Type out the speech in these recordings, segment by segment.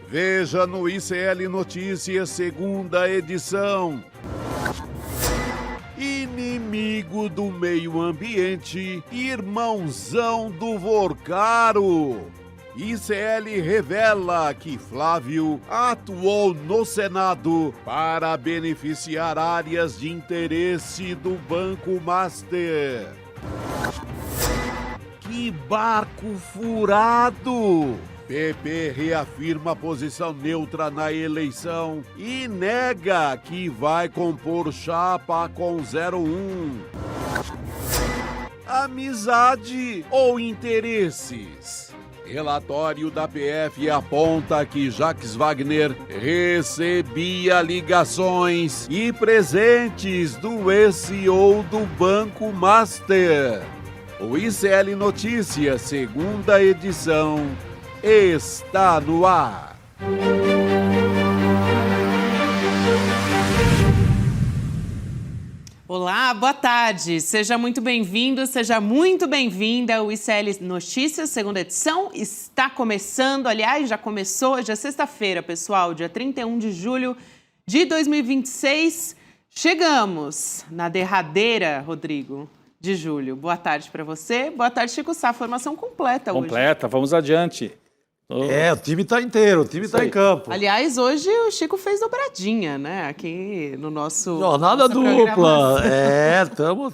Veja no ICL Notícias, segunda edição. Inimigo do meio ambiente, irmãozão do Vorcaro. ICL revela que Flávio atuou no Senado para beneficiar áreas de interesse do Banco Master. Que barco furado! PP reafirma posição neutra na eleição e nega que vai compor chapa com 01. Amizade ou interesses? Relatório da PF aponta que Jacques Wagner recebia ligações e presentes do ex-CEO do Banco Master. O ICL Notícias, segunda edição, está no ar. Olá, boa tarde. Seja muito bem-vindo, seja muito bem-vinda. O ICL Notícias, segunda edição, está começando. Aliás, já começou. Hoje é sexta-feira, pessoal, dia 31 de julho de 2026. Chegamos na derradeira, Rodrigo, de julho. Boa tarde para você. Boa tarde, Chico Sá. Formação completa hoje. Completa, vamos adiante. O time está inteiro, o time está em campo. Aliás, hoje o Chico fez dobradinha, né? Aqui no nosso Jornada dupla. Estamos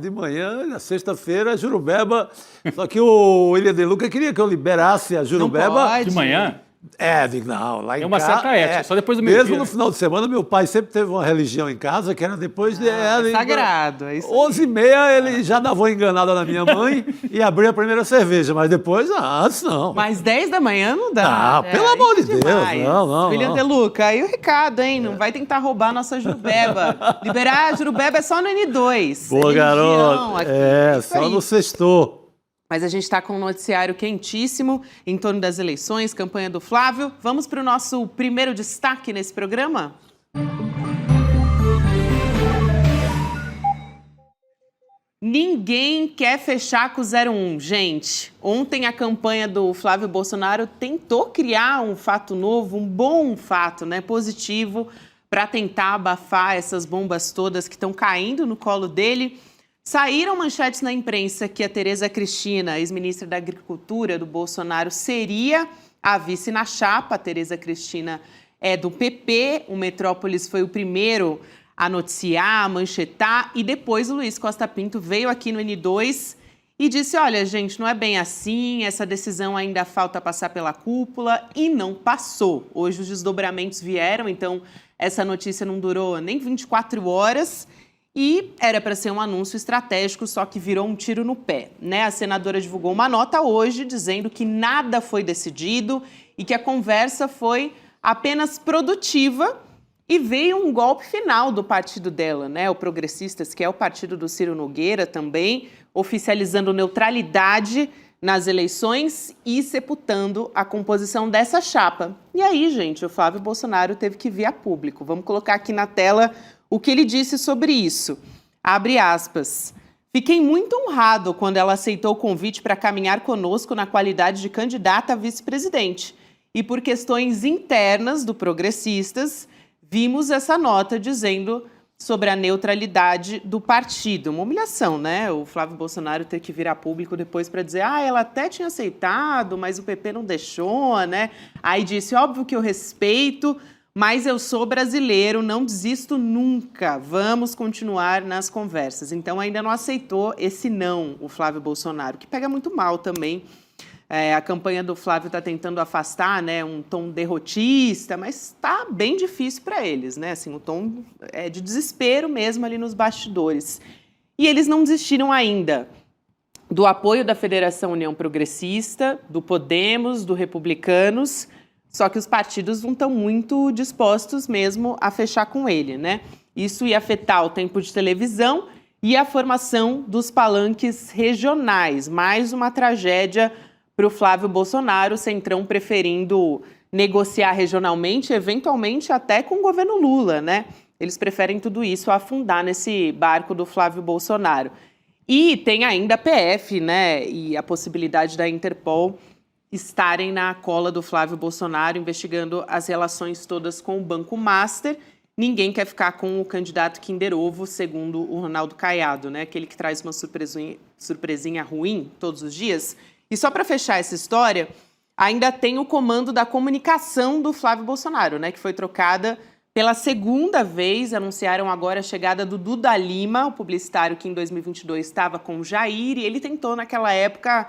de manhã, na sexta-feira, Jurubeba. Só que o William De Luca queria que eu liberasse a Jurubeba. Não pode. De manhã? Não, lá em casa. Tem uma certa ética, só depois do meio-dia. Mesmo no final de semana, meu pai sempre teve uma religião em casa, que era depois de... sagrado, é isso aí. 11h30 ele já dava uma enganada na minha mãe e abria a primeira cerveja, mas depois, antes não. Mas 10 da manhã não dá. Pelo amor de Deus, não. William De Luca, aí o recado, hein? Não vai tentar roubar a nossa Jurubeba. Liberar a Jurubeba é só no N2. Boa, garoto. Só no sextou. Mas a gente está com um noticiário quentíssimo em torno das eleições, campanha do Flávio. Vamos para o nosso primeiro destaque nesse programa? Ninguém quer fechar com o 01, gente. Ontem a campanha do Flávio Bolsonaro tentou criar um fato novo, um bom fato, né, positivo, para tentar abafar essas bombas todas que estão caindo no colo dele. Saíram manchetes na imprensa que a Tereza Cristina, ex-ministra da Agricultura do Bolsonaro, seria a vice na chapa. A Tereza Cristina é do PP, o Metrópolis foi o primeiro a noticiar, a manchetar, e depois o Luiz Costa Pinto veio aqui no N2 e disse, olha, gente, não é bem assim, essa decisão ainda falta passar pela cúpula, e não passou. Hoje os desdobramentos vieram, então essa notícia não durou nem 24 horas, e era para ser um anúncio estratégico, só que virou um tiro no pé, né? A senadora divulgou uma nota hoje dizendo que nada foi decidido e que a conversa foi apenas produtiva e veio um golpe final do partido dela, né? O Progressistas, que é o partido do Ciro Nogueira também, oficializando neutralidade nas eleições e sepultando a composição dessa chapa. E aí, gente, o Flávio Bolsonaro teve que vir a público. Vamos colocar aqui na tela o que ele disse sobre isso. Abre aspas. Fiquei muito honrado quando ela aceitou o convite para caminhar conosco na qualidade de candidata a vice-presidente. E por questões internas do Progressistas, vimos essa nota dizendo sobre a neutralidade do partido. Uma humilhação, né? O Flávio Bolsonaro ter que vir a público depois para dizer ela até tinha aceitado, mas o PP não deixou, né? Aí disse, óbvio que eu respeito, mas eu sou brasileiro, não desisto nunca, vamos continuar nas conversas. Então ainda não aceitou esse não, o Flávio Bolsonaro, que pega muito mal também. A campanha do Flávio está tentando afastar, né, um tom derrotista, mas está bem difícil para eles, né? Assim, o tom é de desespero mesmo ali nos bastidores. E eles não desistiram ainda do apoio da Federação União Progressista, do Podemos, do Republicanos. Só que os partidos não estão muito dispostos mesmo a fechar com ele, né? Isso ia afetar o tempo de televisão e a formação dos palanques regionais. Mais uma tragédia para o Flávio Bolsonaro, o Centrão preferindo negociar regionalmente, eventualmente até com o governo Lula, né? Eles preferem tudo isso afundar nesse barco do Flávio Bolsonaro. E tem ainda a PF, né? E a possibilidade da Interpol estarem na cola do Flávio Bolsonaro, investigando as relações todas com o Banco Master. Ninguém quer ficar com o candidato Kinder Ovo, segundo o Ronaldo Caiado, né? Aquele que traz uma surpresinha ruim todos os dias. E só para fechar essa história, ainda tem o comando da comunicação do Flávio Bolsonaro, né? Que foi trocada pela segunda vez. Anunciaram agora a chegada do Duda Lima, o publicitário que em 2022 estava com o Jair, e ele tentou naquela época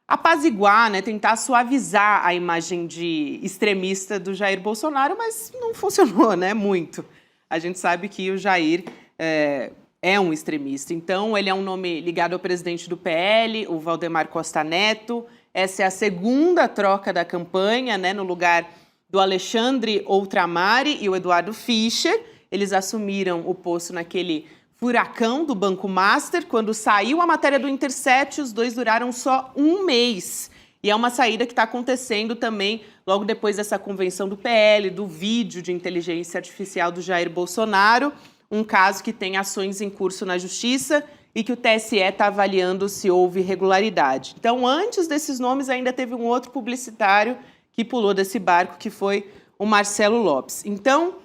apaziguar, né, tentar suavizar a imagem de extremista do Jair Bolsonaro, mas não funcionou, né, muito. A gente sabe que o Jair é um extremista. Então, ele é um nome ligado ao presidente do PL, o Valdemar Costa Neto. Essa é a segunda troca da campanha, né, no lugar do Alexandre Outramari e o Eduardo Fischer. Eles assumiram o posto naquele furacão do Banco Master. Quando saiu a matéria do Intercept, os dois duraram só um mês. E é uma saída que está acontecendo também logo depois dessa convenção do PL, do vídeo de inteligência artificial do Jair Bolsonaro, um caso que tem ações em curso na Justiça e que o TSE está avaliando se houve irregularidade. Então, antes desses nomes, ainda teve um outro publicitário que pulou desse barco, que foi o Marcelo Lopes. Então,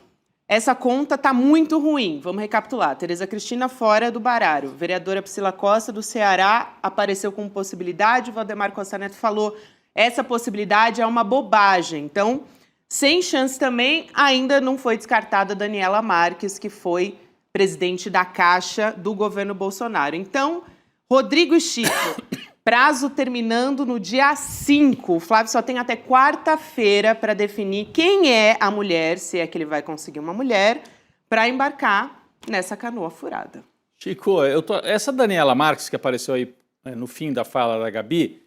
essa conta está muito ruim. Vamos recapitular. Tereza Cristina fora do baralho. Vereadora Priscila Costa, do Ceará, apareceu como possibilidade. O Valdemar Costa Neto falou essa possibilidade é uma bobagem. Então, sem chance também, ainda não foi descartada a Daniela Marques, que foi presidente da Caixa do governo Bolsonaro. Então, Rodrigo e Chico, prazo terminando no dia 5. O Flávio só tem até quarta-feira para definir quem é a mulher, se é que ele vai conseguir uma mulher, para embarcar nessa canoa furada. Chico, essa Daniela Marques, que apareceu aí no fim da fala da Gabi,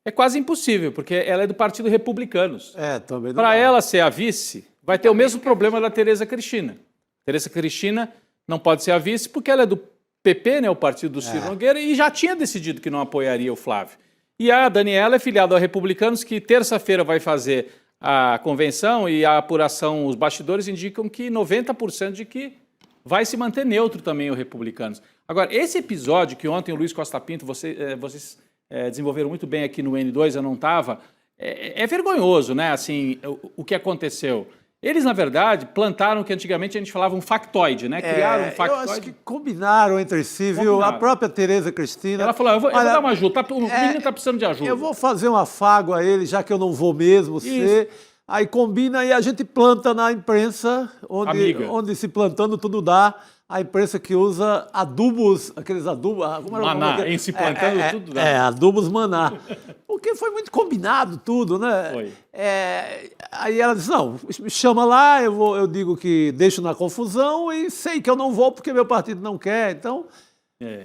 é quase impossível, porque ela é do Partido Republicanos. Também. Para ela ser a vice, vai ter o mesmo problema da Tereza Cristina. Tereza Cristina não pode ser a vice porque ela é do PP, né, o partido do Ciro Nogueira, e já tinha decidido que não apoiaria o Flávio. E a Daniela é filiada aos Republicanos, que terça-feira vai fazer a convenção, e a apuração, os bastidores indicam que 90% de que vai se manter neutro também o Republicanos. Agora, esse episódio que ontem o Luiz Costa Pinto, vocês desenvolveram muito bem aqui no N2, eu não estava, é vergonhoso, né, assim, o que aconteceu. Eles, na verdade, plantaram o que antigamente a gente falava um factoide, né? Criaram um factoide. Eu acho que combinaram entre si, viu? Combinaram. A própria Tereza Cristina... Ela falou, eu vou dar uma ajuda, o menino está precisando de ajuda. Eu vou fazer um afago a ele, já que eu não vou mesmo ser. Aí combina e a gente planta na imprensa, onde se plantando tudo dá. A imprensa que usa adubos, aqueles adubos... Maná, em se plantando tudo dá. Adubos maná. Porque foi muito combinado tudo, né? Foi. Aí ela disse, não, me chama lá, eu digo que deixo na confusão e sei que eu não vou porque meu partido não quer. Então,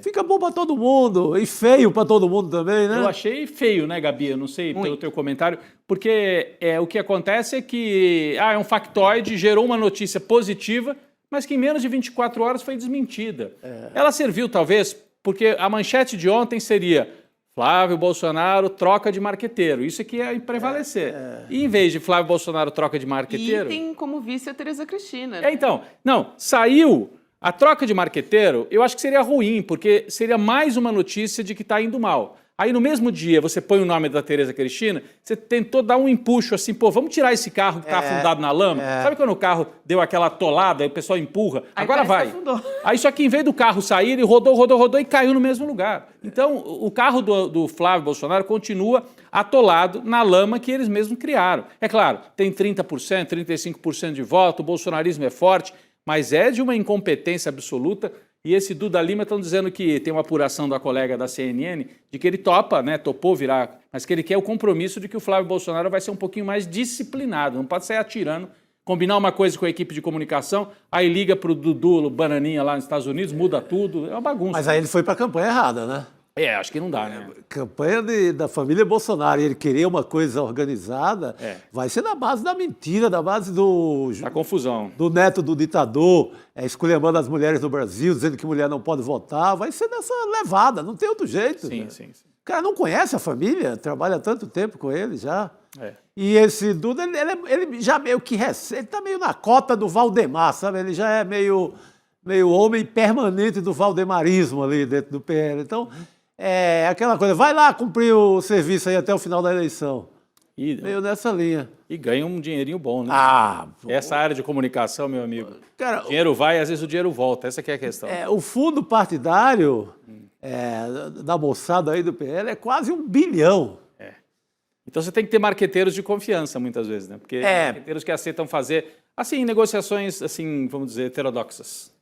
fica bom para todo mundo e feio para todo mundo também, né? Eu achei feio, né, Gabi? Eu não sei pelo teu comentário, porque o que acontece é que é um factoide, gerou uma notícia positiva, mas que em menos de 24 horas foi desmentida. Ela serviu, talvez, porque a manchete de ontem seria Flávio Bolsonaro troca de marqueteiro. Isso aqui ia prevalecer. E em vez de Flávio Bolsonaro troca de marqueteiro... E tem como vice a Tereza Cristina. Né? Então, não, saiu a troca de marqueteiro, eu acho que seria ruim, porque seria mais uma notícia de que está indo mal. Aí no mesmo dia você põe o nome da Tereza Cristina, você tentou dar um empuxo assim, vou tirar esse carro que está afundado na lama. Sabe quando o carro deu aquela atolada, aí o pessoal empurra? Aí agora vai. Aí só que em vez do carro sair, ele rodou e caiu no mesmo lugar. Então o carro do Flávio Bolsonaro continua atolado na lama que eles mesmos criaram. É claro, tem 30%, 35% de voto, o bolsonarismo é forte, mas é de uma incompetência absoluta. E esse Duda Lima estão dizendo que tem uma apuração da colega da CNN de que ele topou virar, mas que ele quer o compromisso de que o Flávio Bolsonaro vai ser um pouquinho mais disciplinado, não pode sair atirando, combinar uma coisa com a equipe de comunicação, aí liga para o Dudu, o Bananinha lá nos Estados Unidos, muda tudo, é uma bagunça. Mas aí ele foi para a campanha errada, né? Acho que não dá, né? Campanha da família Bolsonaro, e ele querer uma coisa organizada, vai ser na base da mentira, da base da confusão. Do neto do ditador, esculhambando as mulheres no Brasil, dizendo que mulher não pode votar, vai ser nessa levada, não tem outro jeito. Sim, né? sim. O cara não conhece a família, trabalha há tanto tempo com ele já. E esse Duda, ele já meio que recebe, ele está meio na cota do Valdemar, sabe? Ele já é meio homem permanente do valdemarismo ali dentro do PL. Então, aquela coisa, vai lá cumprir o serviço aí até o final da eleição. meio nessa linha. E ganha um dinheirinho bom, né? Essa área de comunicação, meu amigo. Cara, o dinheiro vai e às vezes o dinheiro volta. Essa que é a questão. O fundo partidário da moçada aí do PL é quase 1 bilhão. Então você tem que ter marqueteiros de confiança, muitas vezes, né? Porque marqueteiros que aceitam fazer, assim, negociações, assim, vamos dizer, heterodoxas.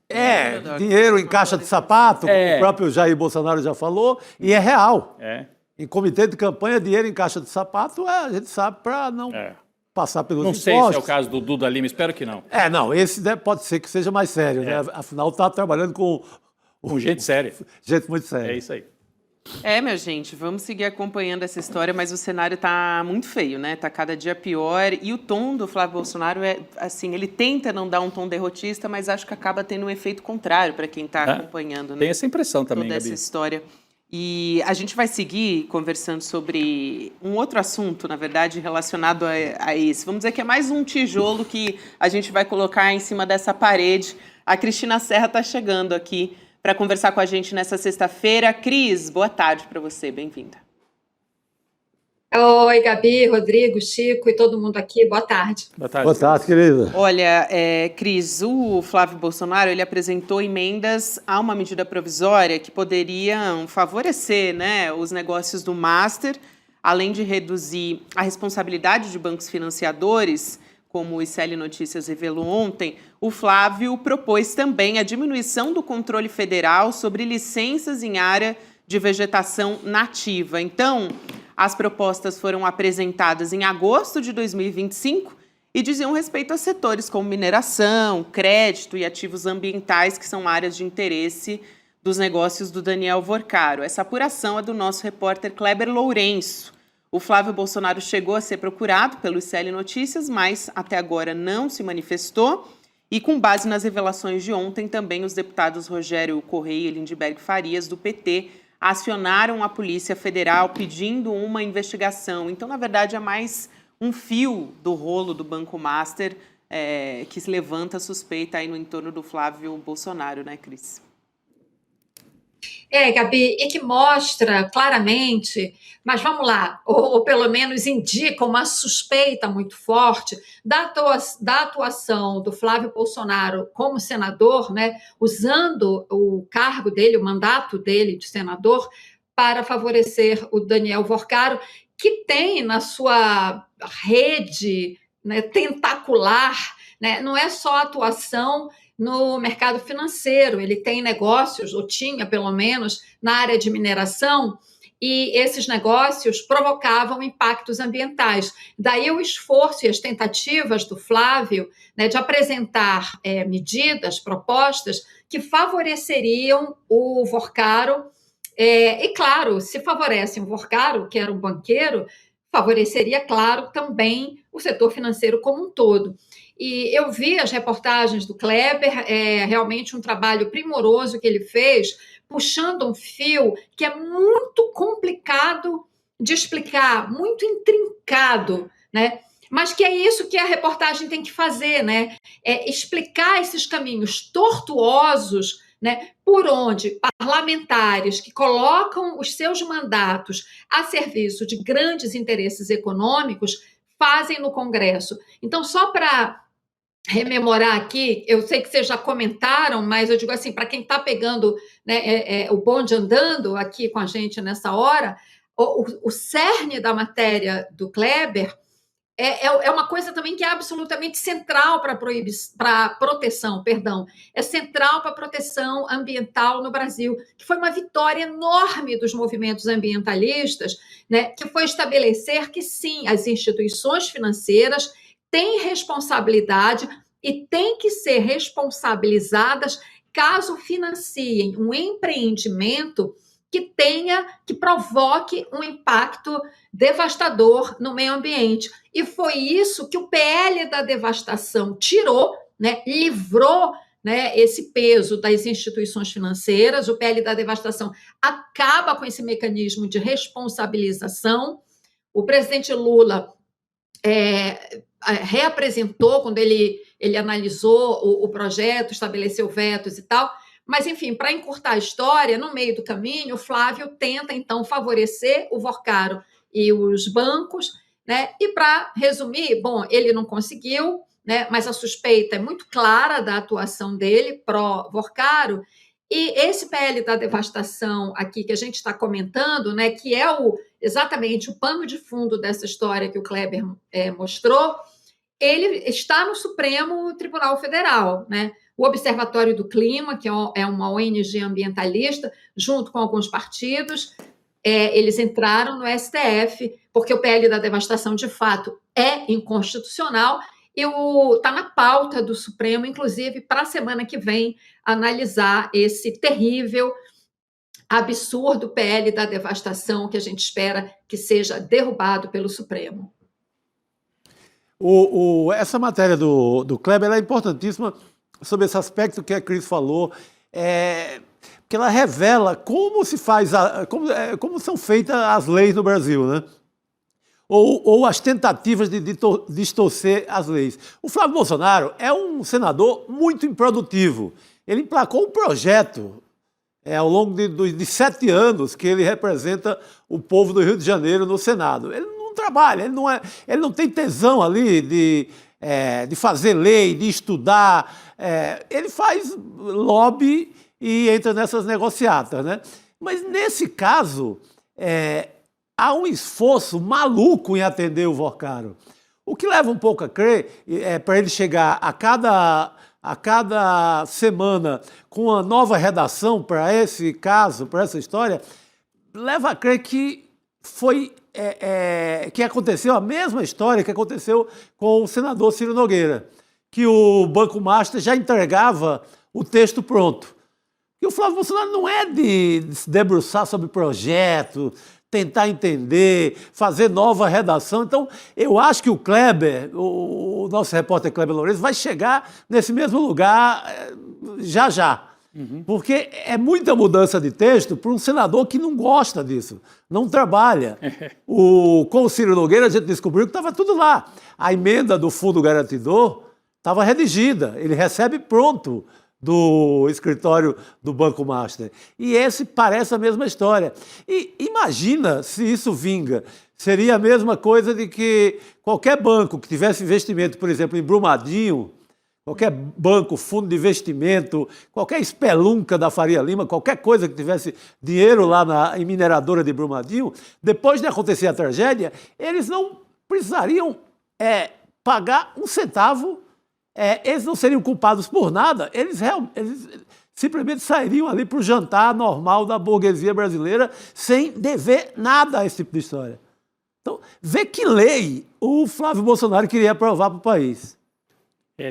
Dinheiro em caixa de sapato, como o próprio Jair Bolsonaro já falou, e é real. Em comitê de campanha, dinheiro em caixa de sapato, a gente sabe, para não passar pelos impostos. Não sei se é o caso do Duda Lima, espero que não. Não, esse pode ser que seja mais sério, né? Afinal, está trabalhando com gente séria. Gente muito séria. É isso aí. Minha gente, vamos seguir acompanhando essa história, mas o cenário está muito feio, né? Está cada dia pior e o tom do Flávio Bolsonaro assim, ele tenta não dar um tom derrotista, mas acho que acaba tendo um efeito contrário para quem está acompanhando, né? Tem essa impressão também, toda essa história. E a gente vai seguir conversando sobre um outro assunto, na verdade, relacionado a esse. Vamos dizer que é mais um tijolo que a gente vai colocar em cima dessa parede. A Cristina Serra está chegando aqui para conversar com a gente nessa sexta-feira. Cris, boa tarde para você, bem-vinda. Oi, Gabi, Rodrigo, Chico e todo mundo aqui, boa tarde. Boa tarde. Boa tarde, querida. Olha, Cris, o Flávio Bolsonaro, ele apresentou emendas a uma medida provisória que poderiam favorecer, né, os negócios do Master, além de reduzir a responsabilidade de bancos financiadores, como o ICL Notícias revelou ontem. O Flávio propôs também a diminuição do controle federal sobre licenças em área de vegetação nativa. Então, as propostas foram apresentadas em agosto de 2025 e diziam respeito a setores como mineração, crédito e ativos ambientais, que são áreas de interesse dos negócios do Daniel Vorcaro. Essa apuração é do nosso repórter Kleber Lourenço. O Flávio Bolsonaro chegou a ser procurado pelo ICL Notícias, mas até agora não se manifestou. E com base nas revelações de ontem, também os deputados Rogério Correia e Lindbergh Farias, do PT, acionaram a Polícia Federal pedindo uma investigação. Então, na verdade, é mais um fio do rolo do Banco Master que se levanta suspeita aí no entorno do Flávio Bolsonaro, né, Cris? Gabi, e que mostra claramente, mas vamos lá, ou pelo menos indica uma suspeita muito forte da atuação do Flávio Bolsonaro como senador, né, usando o cargo dele, o mandato dele de senador, para favorecer o Daniel Vorcaro, que tem na sua rede, né, tentacular, né, não é só atuação no mercado financeiro, ele tem negócios, ou tinha pelo menos, na área de mineração, e esses negócios provocavam impactos ambientais. Daí o esforço e as tentativas do Flávio, né, de apresentar medidas, propostas que favoreceriam o Vorcaro, e claro, se favorecem o Vorcaro, que era um banqueiro, favoreceria, claro, também o setor financeiro como um todo. E eu vi as reportagens do Kleber, realmente um trabalho primoroso que ele fez, puxando um fio que é muito complicado de explicar, muito intrincado, né? Mas que é isso que a reportagem tem que fazer, né? É explicar esses caminhos tortuosos, né, por onde parlamentares que colocam os seus mandatos a serviço de grandes interesses econômicos fazem no Congresso. Então, só para rememorar aqui, eu sei que vocês já comentaram, mas eu digo assim, para quem está pegando, né, o bonde andando aqui com a gente nessa hora, o cerne da matéria do Kleber é uma coisa também que é absolutamente central para a proteção, é central para a proteção ambiental no Brasil, que foi uma vitória enorme dos movimentos ambientalistas, né, que foi estabelecer que sim, as instituições financeiras têm responsabilidade e têm que ser responsabilizadas caso financiem um empreendimento que provoque um impacto devastador no meio ambiente. E foi isso que o PL da devastação tirou, né, livrou, né, esse peso das instituições financeiras. O PL da devastação acaba com esse mecanismo de responsabilização. O presidente Lula reapresentou, quando ele analisou o projeto, estabeleceu vetos e tal. Mas, enfim, para encurtar a história, no meio do caminho, o Flávio tenta, então, favorecer o Vorcaro e os bancos, né? E para resumir, bom, ele não conseguiu, né? Mas a suspeita é muito clara da atuação dele pró-Vorcaro. E esse PL da devastação aqui que a gente está comentando, né, que é exatamente o pano de fundo dessa história que o Kleber mostrou, ele está no Supremo Tribunal Federal, né? O Observatório do Clima, que é uma ONG ambientalista, junto com alguns partidos, eles entraram no STF, porque o PL da devastação, de fato, é inconstitucional, e está na pauta do Supremo, inclusive, para a semana que vem, analisar esse terrível, absurdo PL da devastação que a gente espera que seja derrubado pelo Supremo. Essa matéria do Kleber é importantíssima sobre esse aspecto que a Cris falou, porque ela revela como se faz, como são feitas as leis no Brasil, né? Ou as tentativas de distorcer as leis. O Flávio Bolsonaro é um senador muito improdutivo. Ele emplacou um projeto ao longo de 7 anos que ele representa o povo do Rio de Janeiro no Senado. Ele não trabalha, ele não tem tesão ali de fazer lei, de estudar. Ele faz lobby e entra nessas negociatas, né? Mas nesse caso, há um esforço maluco em atender o Vorcaro. O que leva um pouco a crer, para ele chegar a cada semana com uma nova redação para esse caso, para essa história, leva a crer que que aconteceu a mesma história que aconteceu com o senador Ciro Nogueira, que o Banco Master já entregava o texto pronto. E o Flávio Bolsonaro não é de se debruçar sobre projeto, tentar entender, fazer nova redação. Então, eu acho que o Kleber, o nosso repórter Kleber Lourenço, vai chegar nesse mesmo lugar já. Porque é muita mudança de texto para um senador que não gosta disso, não trabalha. Com o Ciro Nogueira, a gente descobriu que estava tudo lá. A emenda do Fundo Garantidor estava redigida, ele recebe pronto do escritório do Banco Master. E esse parece a mesma história. E imagina se isso vinga. Seria a mesma coisa de que qualquer banco que tivesse investimento, por exemplo, em Brumadinho, qualquer banco, fundo de investimento, qualquer espelunca da Faria Lima, qualquer coisa que tivesse dinheiro lá em mineradora de Brumadinho, depois de acontecer a tragédia, eles não precisariam pagar um centavo. Eles não seriam culpados por nada, eles simplesmente sairiam ali para o jantar normal da burguesia brasileira sem dever nada a esse tipo de história. Então, vê que lei o Flávio Bolsonaro queria aprovar para o país.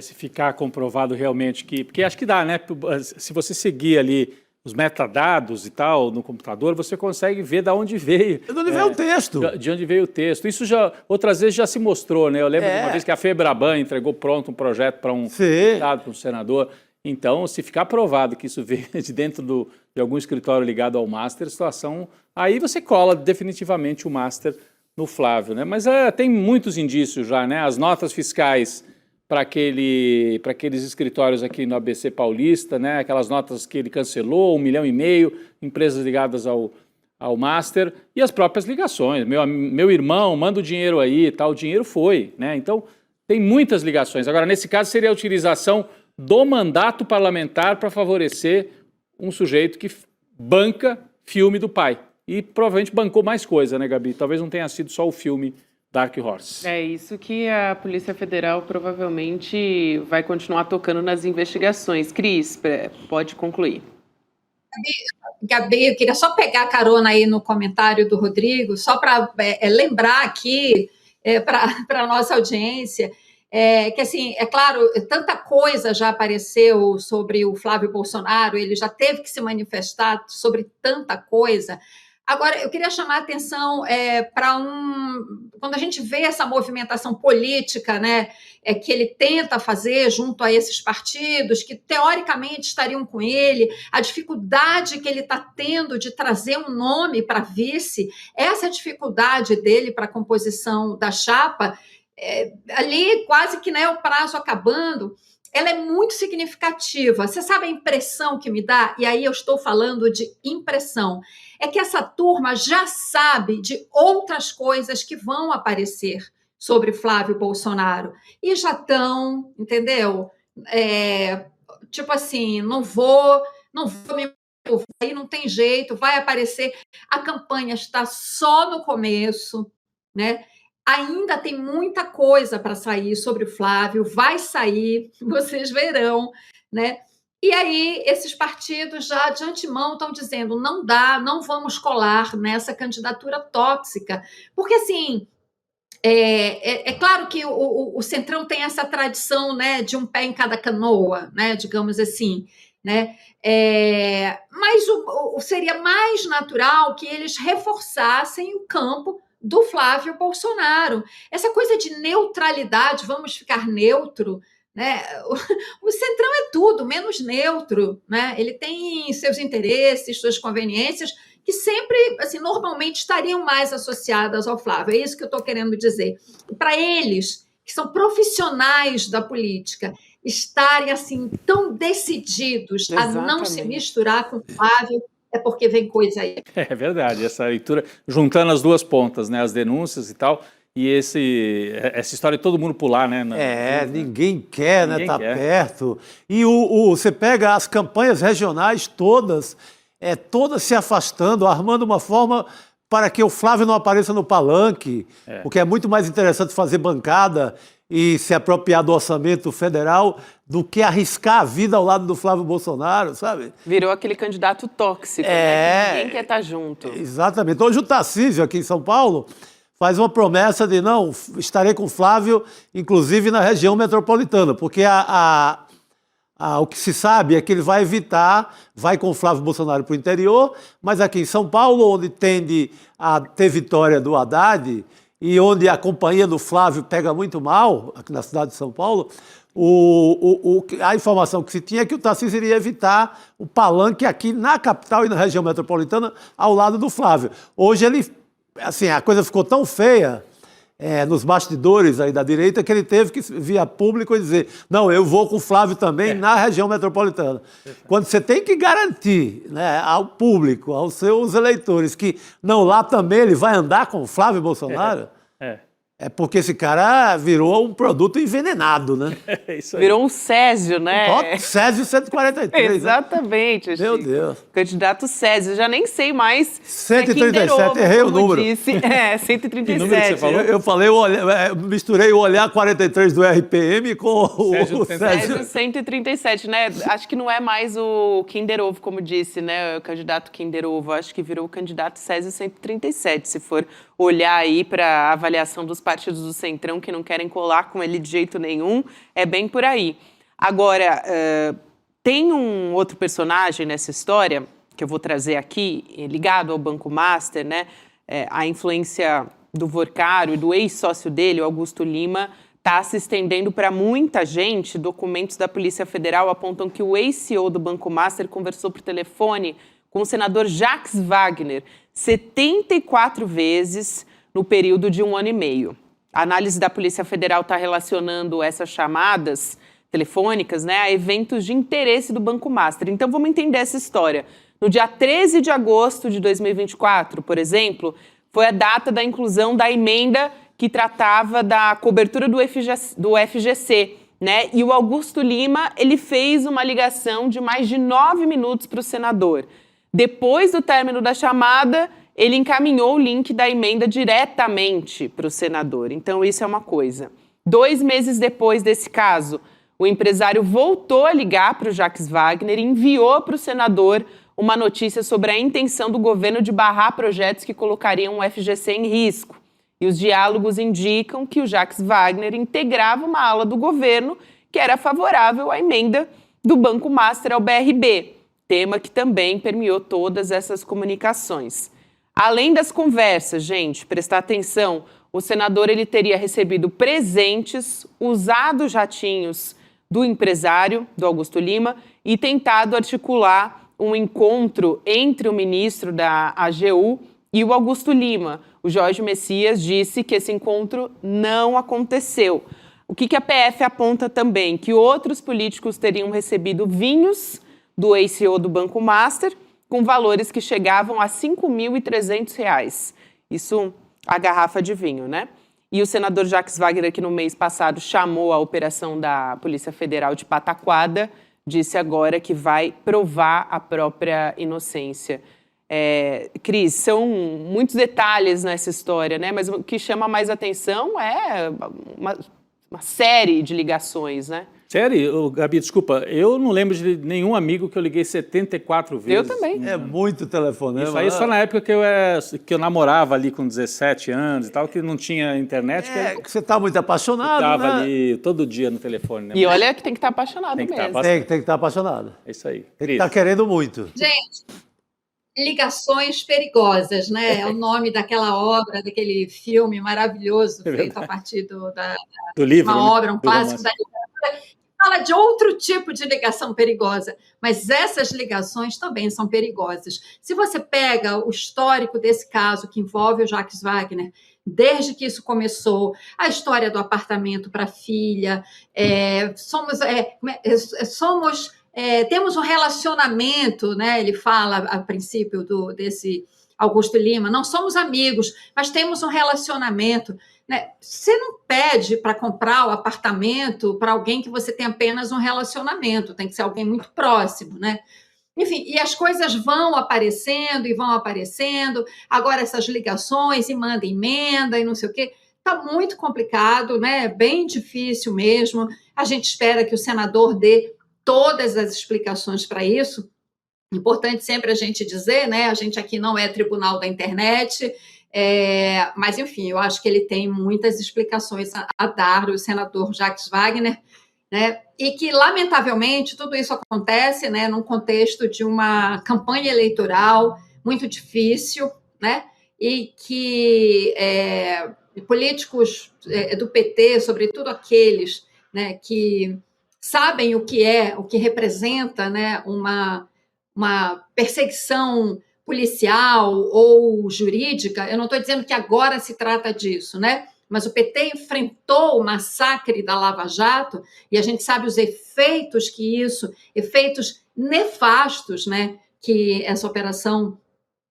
Se ficar comprovado realmente que... Porque acho que dá, né? Se você seguir ali os metadados e tal no computador, você consegue ver de onde veio. De onde veio o texto. De onde veio o texto. Isso já, outras vezes já se mostrou, né? Eu lembro de uma vez que a Febraban entregou pronto um projeto para um deputado, para um senador. Então, se ficar provado que isso veio de dentro de algum escritório ligado ao Master, situação... Aí você cola definitivamente o Master no Flávio, né? Mas tem muitos indícios já, né? As notas fiscais para aqueles escritórios aqui no ABC Paulista, né? Aquelas notas que ele cancelou, 1,5 milhão, empresas ligadas ao Master, e as próprias ligações. Meu irmão, manda o dinheiro aí e tal, o dinheiro foi, né? Então, tem muitas ligações. Agora, nesse caso, seria a utilização do mandato parlamentar para favorecer um sujeito que banca filme do pai. E provavelmente bancou mais coisa, né, Gabi? Talvez não tenha sido só o filme Dark Horse. É isso que a Polícia Federal provavelmente vai continuar tocando nas investigações. Cris, pode concluir. Gabi, eu queria só pegar carona aí no comentário do Rodrigo, só para lembrar aqui para a nossa audiência, que assim, é claro, tanta coisa já apareceu sobre o Flávio Bolsonaro, ele já teve que se manifestar sobre tanta coisa. Agora, eu queria chamar a atenção quando a gente vê essa movimentação política, né, que ele tenta fazer junto a esses partidos que, teoricamente, estariam com ele, a dificuldade que ele está tendo de trazer um nome para vice, essa dificuldade dele para a composição da chapa, ali quase que, né, o prazo acabando. ela é muito significativa. Você sabe a impressão que me dá? E aí eu estou falando de impressão. É que essa turma já sabe de outras coisas que vão aparecer sobre Flávio Bolsonaro. E já estão, entendeu? Tipo assim, não vou me... Aí não tem jeito, vai aparecer. A campanha está só no começo, né? Ainda tem muita coisa para sair sobre o Flávio, vai sair, vocês verão, né? E aí, esses partidos já de antemão estão dizendo: não dá, não vamos colar nessa candidatura tóxica. Porque, assim, é claro que o Centrão tem essa tradição, né, de um pé em cada canoa, né, digamos assim, né? Mas seria mais natural que eles reforçassem o campo do Flávio Bolsonaro. Essa coisa de neutralidade, vamos ficar neutro, né? O Centrão é tudo, menos neutro, né? Ele tem seus interesses, suas conveniências, que sempre, assim, normalmente estariam mais associadas ao Flávio. É isso que eu estou querendo dizer. Para eles, que são profissionais da política, estarem assim tão decididos Exatamente. a não se misturar com o Flávio, é porque vem coisa aí. É verdade, essa leitura, juntando as duas pontas, né, as denúncias e tal, e essa história de todo mundo pular, né? Ninguém quer, né, tá quer. perto. E você pega as campanhas regionais todas se afastando, armando uma forma para que o Flávio não apareça no palanque, porque é muito mais interessante fazer bancada e se apropriar do orçamento federal do que arriscar a vida ao lado do Flávio Bolsonaro, sabe? Virou aquele candidato tóxico, né? Que ninguém quer estar junto. Exatamente. Hoje o Tarcísio, aqui em São Paulo, faz uma promessa de não, estarei com o Flávio, inclusive na região metropolitana, porque o que se sabe é que ele vai com o Flávio Bolsonaro para o interior, mas aqui em São Paulo, onde tende a ter vitória do Haddad, e onde a companhia do Flávio pega muito mal, aqui na cidade de São Paulo, a informação que se tinha é que o Tarcísio iria evitar o palanque aqui na capital e na região metropolitana, ao lado do Flávio. Hoje a coisa ficou tão feia nos bastidores aí da direita que ele teve que vir a público e dizer: não, eu vou com o Flávio também na região metropolitana. Quando você tem que garantir, né, ao público, aos seus eleitores, que não, lá também ele vai andar com o Flávio Bolsonaro, é porque esse cara virou um produto envenenado, né? Isso aí. Virou um Césio, né? Césio 143. Exatamente. Né? Meu Deus. Candidato Césio. Já nem sei mais. 137, errei o número. Disse. 137. Que número que você falou? Eu falei, misturei o olhar 43 do RPM com o Césio 137, né? Acho que não é mais o Kinder Ovo, como disse, né? O candidato Kinder Ovo. Acho que virou o candidato Césio 137, se for olhar aí para a avaliação dos partidos do Centrão que não querem colar com ele de jeito nenhum, é bem por aí. Agora, tem um outro personagem nessa história, que eu vou trazer aqui, ligado ao Banco Master, né? A influência do Vorcaro e do ex-sócio dele, o Augusto Lima, está se estendendo para muita gente. Documentos da Polícia Federal apontam que o ex-CEO do Banco Master conversou por telefone com o senador Jacques Wagner 74 vezes no período de 1 ano e meio. A análise da Polícia Federal está relacionando essas chamadas telefônicas, né, a eventos de interesse do Banco Master. Então, vamos entender essa história. No dia 13 de agosto de 2024, por exemplo, foi a data da inclusão da emenda que tratava da cobertura do FGC, né? E o Augusto Lima, ele fez uma ligação de mais de 9 minutos para o senador. Depois do término da chamada, ele encaminhou o link da emenda diretamente para o senador. Então, isso é uma coisa. 2 meses depois desse caso, o empresário voltou a ligar para o Jacques Wagner e enviou para o senador uma notícia sobre a intenção do governo de barrar projetos que colocariam o FGC em risco. E os diálogos indicam que o Jacques Wagner integrava uma ala do governo que era favorável à emenda do Banco Master ao BRB, tema que também permeou todas essas comunicações. Além das conversas, gente, prestar atenção, o senador ele teria recebido presentes, usado jatinhos do empresário, do Augusto Lima, e tentado articular um encontro entre o ministro da AGU e o Augusto Lima. O Jorge Messias disse que esse encontro não aconteceu. O que a PF aponta também? Que outros políticos teriam recebido vinhos do ex-CEO do Banco Master com valores que chegavam a R$ 5.300. Isso a garrafa de vinho, né? E o senador Jacques Wagner, que no mês passado chamou a operação da Polícia Federal de pataquada, disse agora que vai provar a própria inocência. Cris, são muitos detalhes nessa história, né? Mas o que chama mais atenção é uma série de ligações, né? Sério, Gabi, desculpa, eu não lembro de nenhum amigo que eu liguei 74 vezes. Eu também. É muito telefonema. Isso aí só na época que eu namorava ali com 17 anos e tal, que não tinha internet. Que você está muito apaixonado, Estava né? ali todo dia no telefone. Né? E olha que tem que estar apaixonado Tem que mesmo. estar Tem que estar apaixonado. É isso aí. Tem que estar querendo muito. Gente, Ligações Perigosas, né? É o nome daquela obra, daquele filme maravilhoso feito a partir do livro, uma né? obra, um clássico da literatura. Fala de outro tipo de ligação perigosa, mas essas ligações também são perigosas. Se você pega o histórico desse caso que envolve o Jacques Wagner, desde que isso começou, a história do apartamento para a filha, temos um relacionamento, né? Ele fala a princípio desse Augusto Lima, não somos amigos, mas temos um relacionamento. Né? Você não pede para comprar o apartamento para alguém que você tem apenas um relacionamento, tem que ser alguém muito próximo, né? Enfim, e as coisas vão aparecendo e vão aparecendo, agora essas ligações e manda emenda e não sei o quê, está muito complicado, né? Bem difícil mesmo, a gente espera que o senador dê todas as explicações para isso, importante sempre a gente dizer, né? A gente aqui não é tribunal da internet, mas, enfim, eu acho que ele tem muitas explicações a dar, o senador Jacques Wagner, né? E que, lamentavelmente, tudo isso acontece, né, num contexto de uma campanha eleitoral muito difícil, né? E que políticos do PT, sobretudo aqueles, né, que sabem o que representa, né, uma perseguição policial ou jurídica, eu não estou dizendo que agora se trata disso, né? Mas o PT enfrentou o massacre da Lava Jato e a gente sabe os efeitos efeitos nefastos, né, que essa operação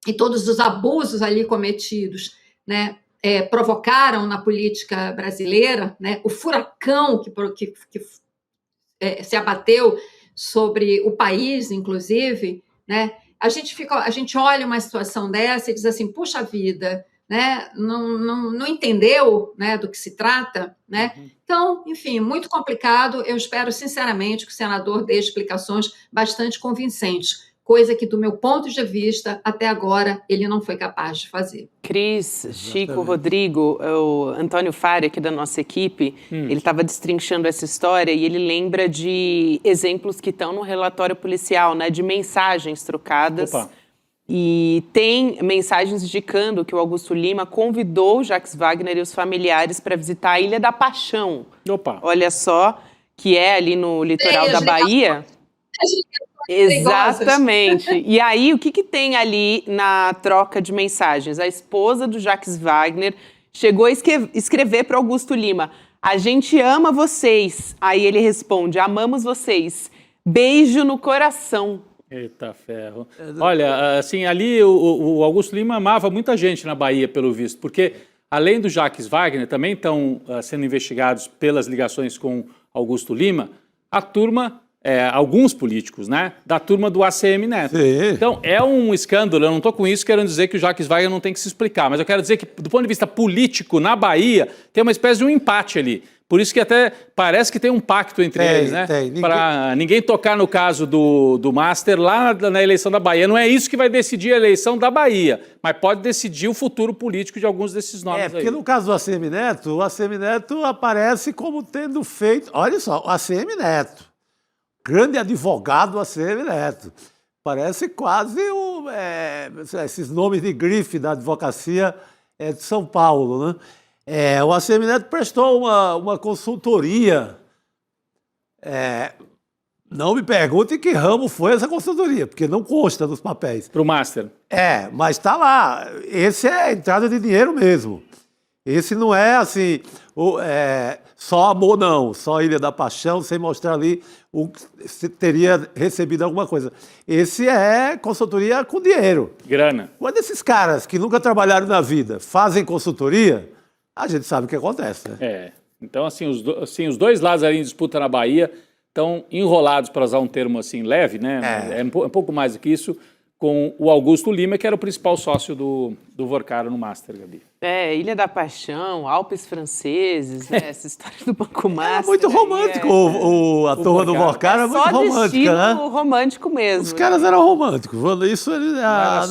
e todos os abusos ali cometidos, né, provocaram na política brasileira, né, o furacão que se abateu sobre o país, inclusive, né? A gente olha uma situação dessa e diz assim, puxa vida, né? Não entendeu, né, do que se trata, né? Então, enfim, muito complicado. Eu espero, sinceramente, que o senador dê explicações bastante convincentes, coisa que, do meu ponto de vista, até agora, ele não foi capaz de fazer. Cris, Chico, Rodrigo, o Antônio Fari, aqui da nossa equipe, ele estava destrinchando essa história e ele lembra de exemplos que estão no relatório policial, né, de mensagens trocadas. Opa. E tem mensagens indicando que o Augusto Lima convidou o Jacques Wagner e os familiares para visitar a Ilha da Paixão. Opa. Olha só, que é ali no litoral da Bahia. Exatamente. E aí, o que tem ali na troca de mensagens? A esposa do Jacques Wagner chegou a escrever para Augusto Lima: a gente ama vocês. Aí ele responde: amamos vocês. Beijo no coração. Eita ferro. Olha, assim, ali o Augusto Lima amava muita gente na Bahia, pelo visto, porque além do Jacques Wagner, também estão sendo investigados pelas ligações com Augusto Lima, a turma... alguns políticos, né, da turma do ACM Neto. Sim. Então, é um escândalo, eu não estou com isso querendo dizer que o Jacques Wagner não tem que se explicar, mas eu quero dizer que, do ponto de vista político, na Bahia, tem uma espécie de um empate ali. Por isso que até parece que tem um pacto entre eles, né? Para ninguém tocar no caso do Master lá na eleição da Bahia. Não é isso que vai decidir a eleição da Bahia, mas pode decidir o futuro político de alguns desses nomes aí. Porque no caso do ACM Neto, o ACM Neto aparece como tendo feito... Olha só, o ACM Neto, grande advogado ACM Neto. Parece quase esses nomes de grife da advocacia de São Paulo, né? O ACM Neto prestou uma consultoria. Não me pergunte que ramo foi essa consultoria, porque não consta nos papéis. Para o Master. Mas está lá. Esse é a entrada de dinheiro mesmo. Esse não é assim, só amor não, só Ilha da Paixão, sem mostrar ali se teria recebido alguma coisa. Esse é consultoria com dinheiro. Grana. Quando esses caras que nunca trabalharam na vida fazem consultoria, a gente sabe o que acontece, né? Então, assim, os dois lados ali em disputa na Bahia estão enrolados, para usar um termo assim leve, né? É um pouco mais do que isso, com o Augusto Lima, que era o principal sócio do Vorcaro no Master, Gabi. Ilha da Paixão, Alpes franceses, né? Essa história do Banco Master. É muito romântico, a turma do Vorcaro é muito romântica, né? Só romântico mesmo. Os caras eram românticos, isso eles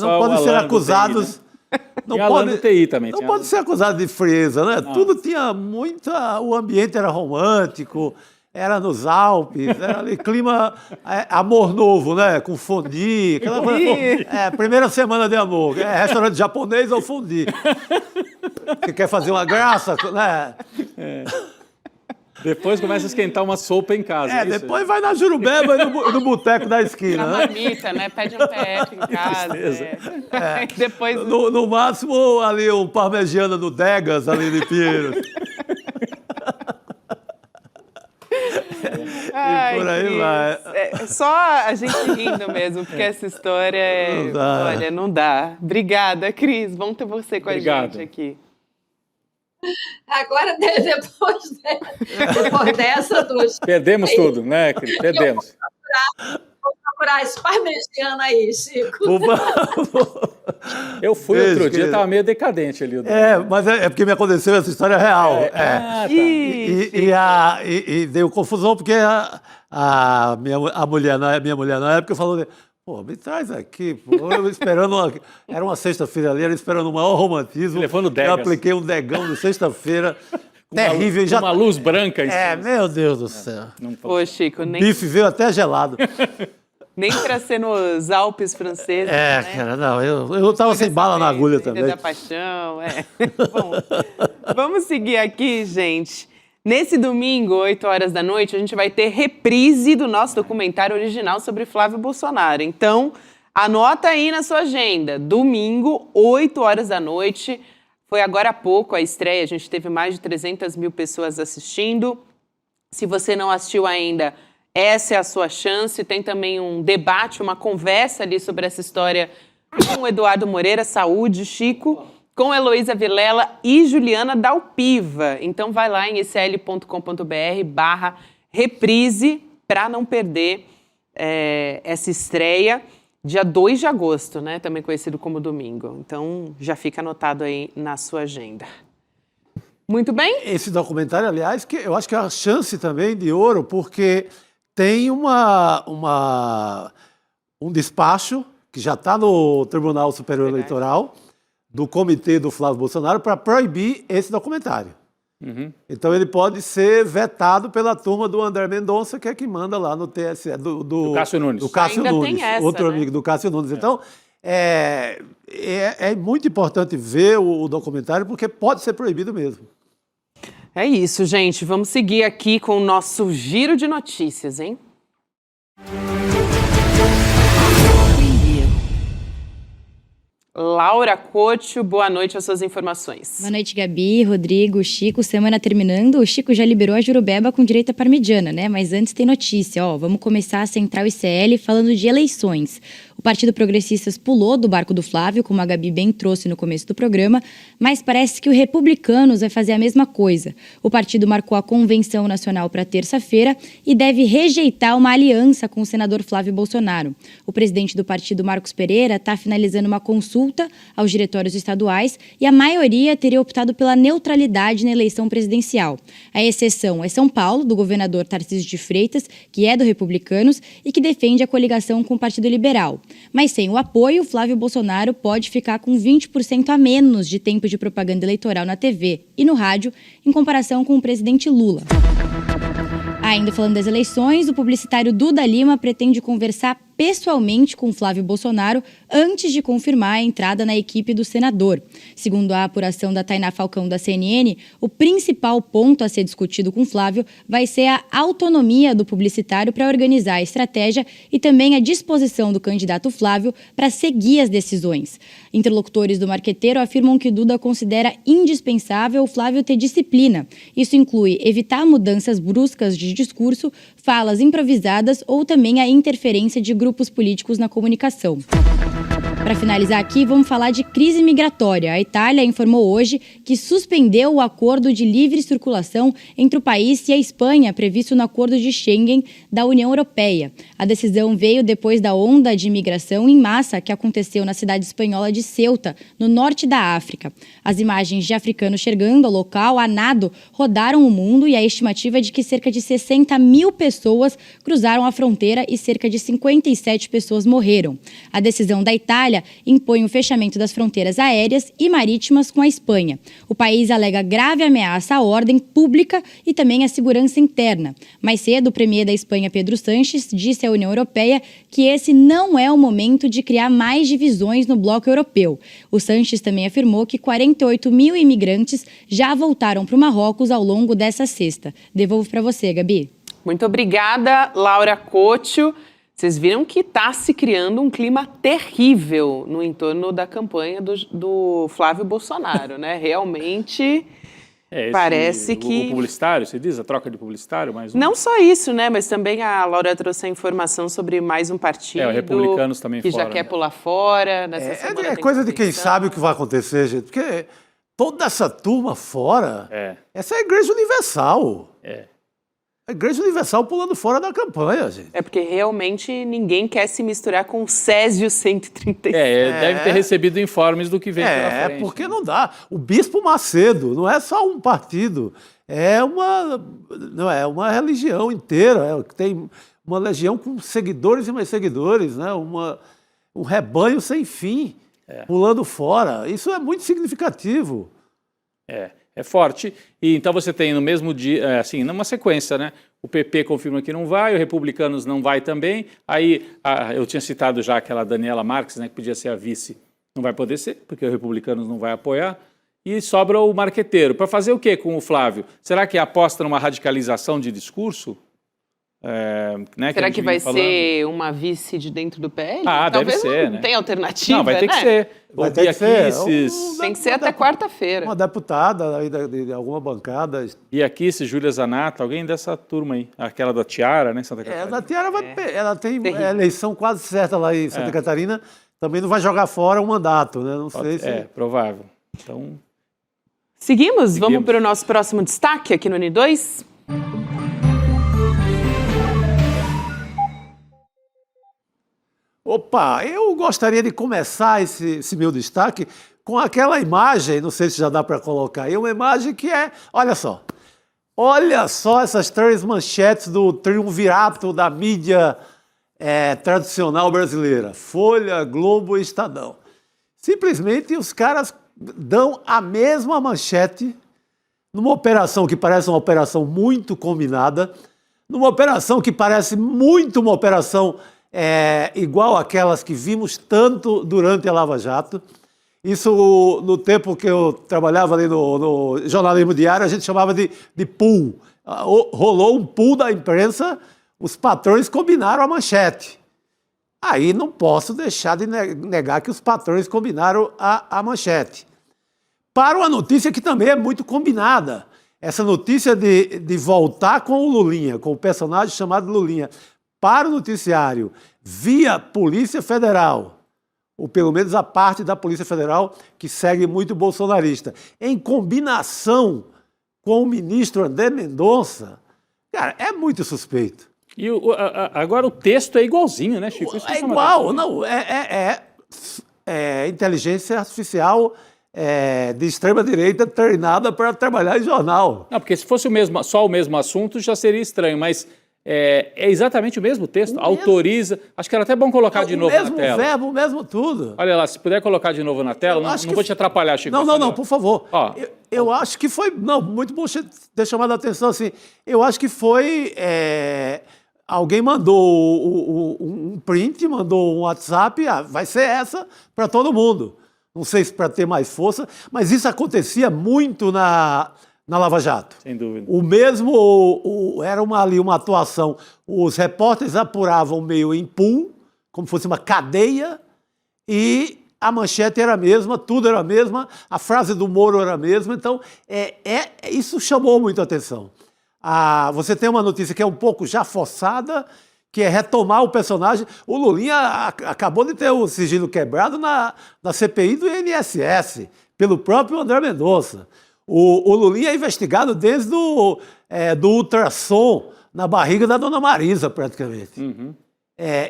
não podem ser acusados... TI, né? Não pode TI também. Não pode ser acusado de frieza, né? Não. Tudo tinha o ambiente era romântico, era nos Alpes, era ali clima, amor novo, né? Com fondue, aquela coisa, primeira semana de amor, restaurante japonês ou fondue. Você quer fazer uma graça, né? Depois começa a esquentar uma sopa em casa. Depois vai na Jurubeba e no boteco da esquina. Na marmita, né? Pede um PF em casa. Depois... no máximo, ali um parmegiana no Degas, ali de Pinheiros. Ai, e por aí Cris, vai. É só a gente rindo mesmo, porque essa história olha, não dá. Obrigada, Cris. Bom ter você com a gente aqui. Agora, depois dessa, perdemos tudo, né, Cris? Perdemos. Vou procurar esse parmegiana aí, Chico. Eu fui outro dia, estava meio decadente ali. Mas é porque me aconteceu essa história real. Tá. E deu confusão, porque a minha mulher na época falou... Pô, me traz aqui, pô. Eu esperando era uma sexta-feira ali, era esperando o maior romantismo. Levando Degas. Eu apliquei um degão de sexta-feira. Terrível. Com uma luz branca. Meu Deus do céu. Pô, Chico, nem... Bife veio até gelado. Nem para ser nos Alpes franceses, né? Cara, não. Eu tava sem bala na agulha também. Ilha da Paixão, Bom, vamos seguir aqui, gente. Nesse domingo, 8 horas da noite, a gente vai ter reprise do nosso documentário original sobre Flávio Bolsonaro. Então, anota aí na sua agenda. Domingo, 8 horas da noite. Foi agora há pouco a estreia. A gente teve mais de 300 mil pessoas assistindo. Se você não assistiu ainda, essa é a sua chance. Tem também um debate, uma conversa ali sobre essa história com o Eduardo Moreira, Saúde, Chico, com Heloísa Vilela e Juliana Dalpiva. Então vai lá em ecl.com.br/reprise para não perder essa estreia, dia 2 de agosto, né? Também conhecido como domingo. Então já fica anotado aí na sua agenda. Muito bem? Esse documentário, aliás, que eu acho que é uma chance também de ouro, porque tem um despacho que já está no Tribunal Superior Eleitoral, do comitê do Flávio Bolsonaro, para proibir esse documentário. Uhum. Então ele pode ser vetado pela turma do André Mendonça, que é quem manda lá no TSE, do Cássio Nunes. Do Cássio Ainda Nunes, tem essa, outro né? amigo do Cássio Nunes. Então, é muito importante ver o documentário, porque pode ser proibido mesmo. É isso, gente. Vamos seguir aqui com o nosso giro de notícias, hein? Laura Couto, boa noite às suas informações. Boa noite, Gabi, Rodrigo, Chico. Semana terminando, o Chico já liberou a Jurubeba com direito à parmegiana, né? Mas antes tem notícia, vamos começar a Central ICL falando de eleições. O Partido Progressistas pulou do barco do Flávio, como a Gabi bem trouxe no começo do programa, mas parece que o Republicanos vai fazer a mesma coisa. O partido marcou a convenção nacional para terça-feira e deve rejeitar uma aliança com o senador Flávio Bolsonaro. O presidente do partido, Marcos Pereira, está finalizando uma consulta aos diretórios estaduais e a maioria teria optado pela neutralidade na eleição presidencial. A exceção é São Paulo, do governador Tarcísio de Freitas, que é do Republicanos e que defende a coligação com o Partido Liberal. Mas sem o apoio, Flávio Bolsonaro pode ficar com 20% a menos de tempo de propaganda eleitoral na TV e no rádio, em comparação com o presidente Lula. Ainda falando das eleições, o publicitário Duda Lima pretende conversar pessoalmente com Flávio Bolsonaro antes de confirmar a entrada na equipe do senador. Segundo a apuração da Tainá Falcão da CNN, o principal ponto a ser discutido com Flávio vai ser a autonomia do publicitário para organizar a estratégia e também a disposição do candidato Flávio para seguir as decisões. Interlocutores do marqueteiro afirmam que Duda considera indispensável o Flávio ter disciplina. Isso inclui evitar mudanças bruscas de discurso, falas improvisadas ou também a interferência de grupos políticos na comunicação. Para finalizar aqui, vamos falar de crise migratória. A Itália informou hoje que suspendeu o acordo de livre circulação entre o país e a Espanha, previsto no acordo de Schengen da União Europeia. A decisão veio depois da onda de imigração em massa que aconteceu na cidade espanhola de Ceuta, no norte da África. As imagens de africanos chegando ao local a nado rodaram o mundo e a estimativa é de que cerca de 60 mil pessoas cruzaram a fronteira e cerca de 57 pessoas morreram. A decisão da Itália impõe o fechamento das fronteiras aéreas e marítimas com a Espanha. O país alega grave ameaça à ordem pública e também à segurança interna. Mais cedo, o premier da Espanha, Pedro Sánchez, disse à União Europeia que esse não é o momento de criar mais divisões no bloco europeu. O Sánchez também afirmou que 48 mil imigrantes já voltaram para o Marrocos ao longo dessa sexta. Devolvo para você, Gabi. Muito obrigada, Laura Couto. Vocês viram que está se criando um clima terrível no entorno da campanha do Flávio Bolsonaro, né? Realmente parece que... O publicitário, você diz? A troca de publicitário? Mais um? Não só isso, né? Mas também a Laura trouxe a informação sobre mais um partido... os republicanos também que fora, já quer pular fora. É coisa de quem sabe o que vai acontecer, gente. Porque toda essa turma fora, essa é a Igreja Universal. A Igreja Universal pulando fora da campanha, gente. É porque realmente ninguém quer se misturar com o Césio 136. Deve ter recebido informes do que vem pela frente. Porque não dá. O Bispo Macedo não é só um partido, é uma religião inteira, tem uma legião com seguidores e mais seguidores, né? Um rebanho sem fim, pulando fora. Isso é muito significativo. É forte. E então você tem no mesmo dia, assim, numa sequência, né? O PP confirma que não vai, o Republicanos não vai também. Aí eu tinha citado já aquela Daniela Marques, né, que podia ser a vice, não vai poder ser, porque o Republicanos não vai apoiar. E sobra o marqueteiro. Para fazer o quê com o Flávio? Será que aposta numa radicalização de discurso? Né, será que vai ser uma vice de dentro do PL? Talvez deve ser, não né? tem alternativa, não, vai ter que ser. Vai ter que ser. Tem que ser até quarta-feira. Uma deputada aí de alguma bancada. E aqui, se Júlia Zanata, alguém dessa turma aí, aquela da Tiara, né, Santa Catarina. A Tiara ela tem eleição quase certa lá em Santa Catarina, também não vai jogar fora o mandato, né? Não sei se... provável. Então... Seguimos? Vamos para o nosso próximo destaque aqui no N2? Opa, eu gostaria de começar esse meu destaque com aquela imagem, não sei se já dá para colocar aí, uma imagem que olha só essas três manchetes do triunvirato da mídia tradicional brasileira, Folha, Globo e Estadão. Simplesmente os caras dão a mesma manchete numa operação que parece uma operação muito combinada, numa operação que parece muito uma operação igual aquelas que vimos tanto durante a Lava Jato. Isso no tempo que eu trabalhava ali no jornalismo diário, a gente chamava de pool. Rolou um pool da imprensa, os patrões combinaram a manchete. Aí não posso deixar de negar que os patrões combinaram a manchete. Para uma notícia que também é muito combinada. Essa notícia de voltar com o Lulinha, com o personagem chamado Lulinha, para o noticiário via Polícia Federal, ou pelo menos a parte da Polícia Federal que segue muito bolsonarista, em combinação com o ministro André Mendonça, cara, é muito suspeito. E agora o texto é igualzinho, né, Chico? É igual, não, inteligência artificial de extrema-direita treinada para trabalhar em jornal. Não, porque se fosse só o mesmo assunto já seria estranho, mas é exatamente o mesmo texto, autoriza. Acho que era até bom colocar de novo na tela. O mesmo verbo, o mesmo tudo. Olha lá, se puder colocar de novo na tela, não vou te atrapalhar, Chico. Não, por favor. Eu acho que foi... Não, muito bom ter chamado a atenção assim. Eu acho que foi alguém mandou um print, mandou um WhatsApp, vai ser essa para todo mundo. Não sei se para ter mais força, mas isso acontecia muito na Lava Jato. Sem dúvida. O mesmo, era uma atuação, os repórteres apuravam meio em pool, como se fosse uma cadeia, e a manchete era a mesma, tudo era a mesma, a frase do Moro era a mesma, então isso chamou muito a atenção. Você tem uma notícia que é um pouco já forçada, que é retomar o personagem. O Lulinha acabou de ter o sigilo quebrado na CPI do INSS, pelo próprio André Mendonça. O Lulinha é investigado desde do ultrassom na barriga da dona Marisa, praticamente. Uhum.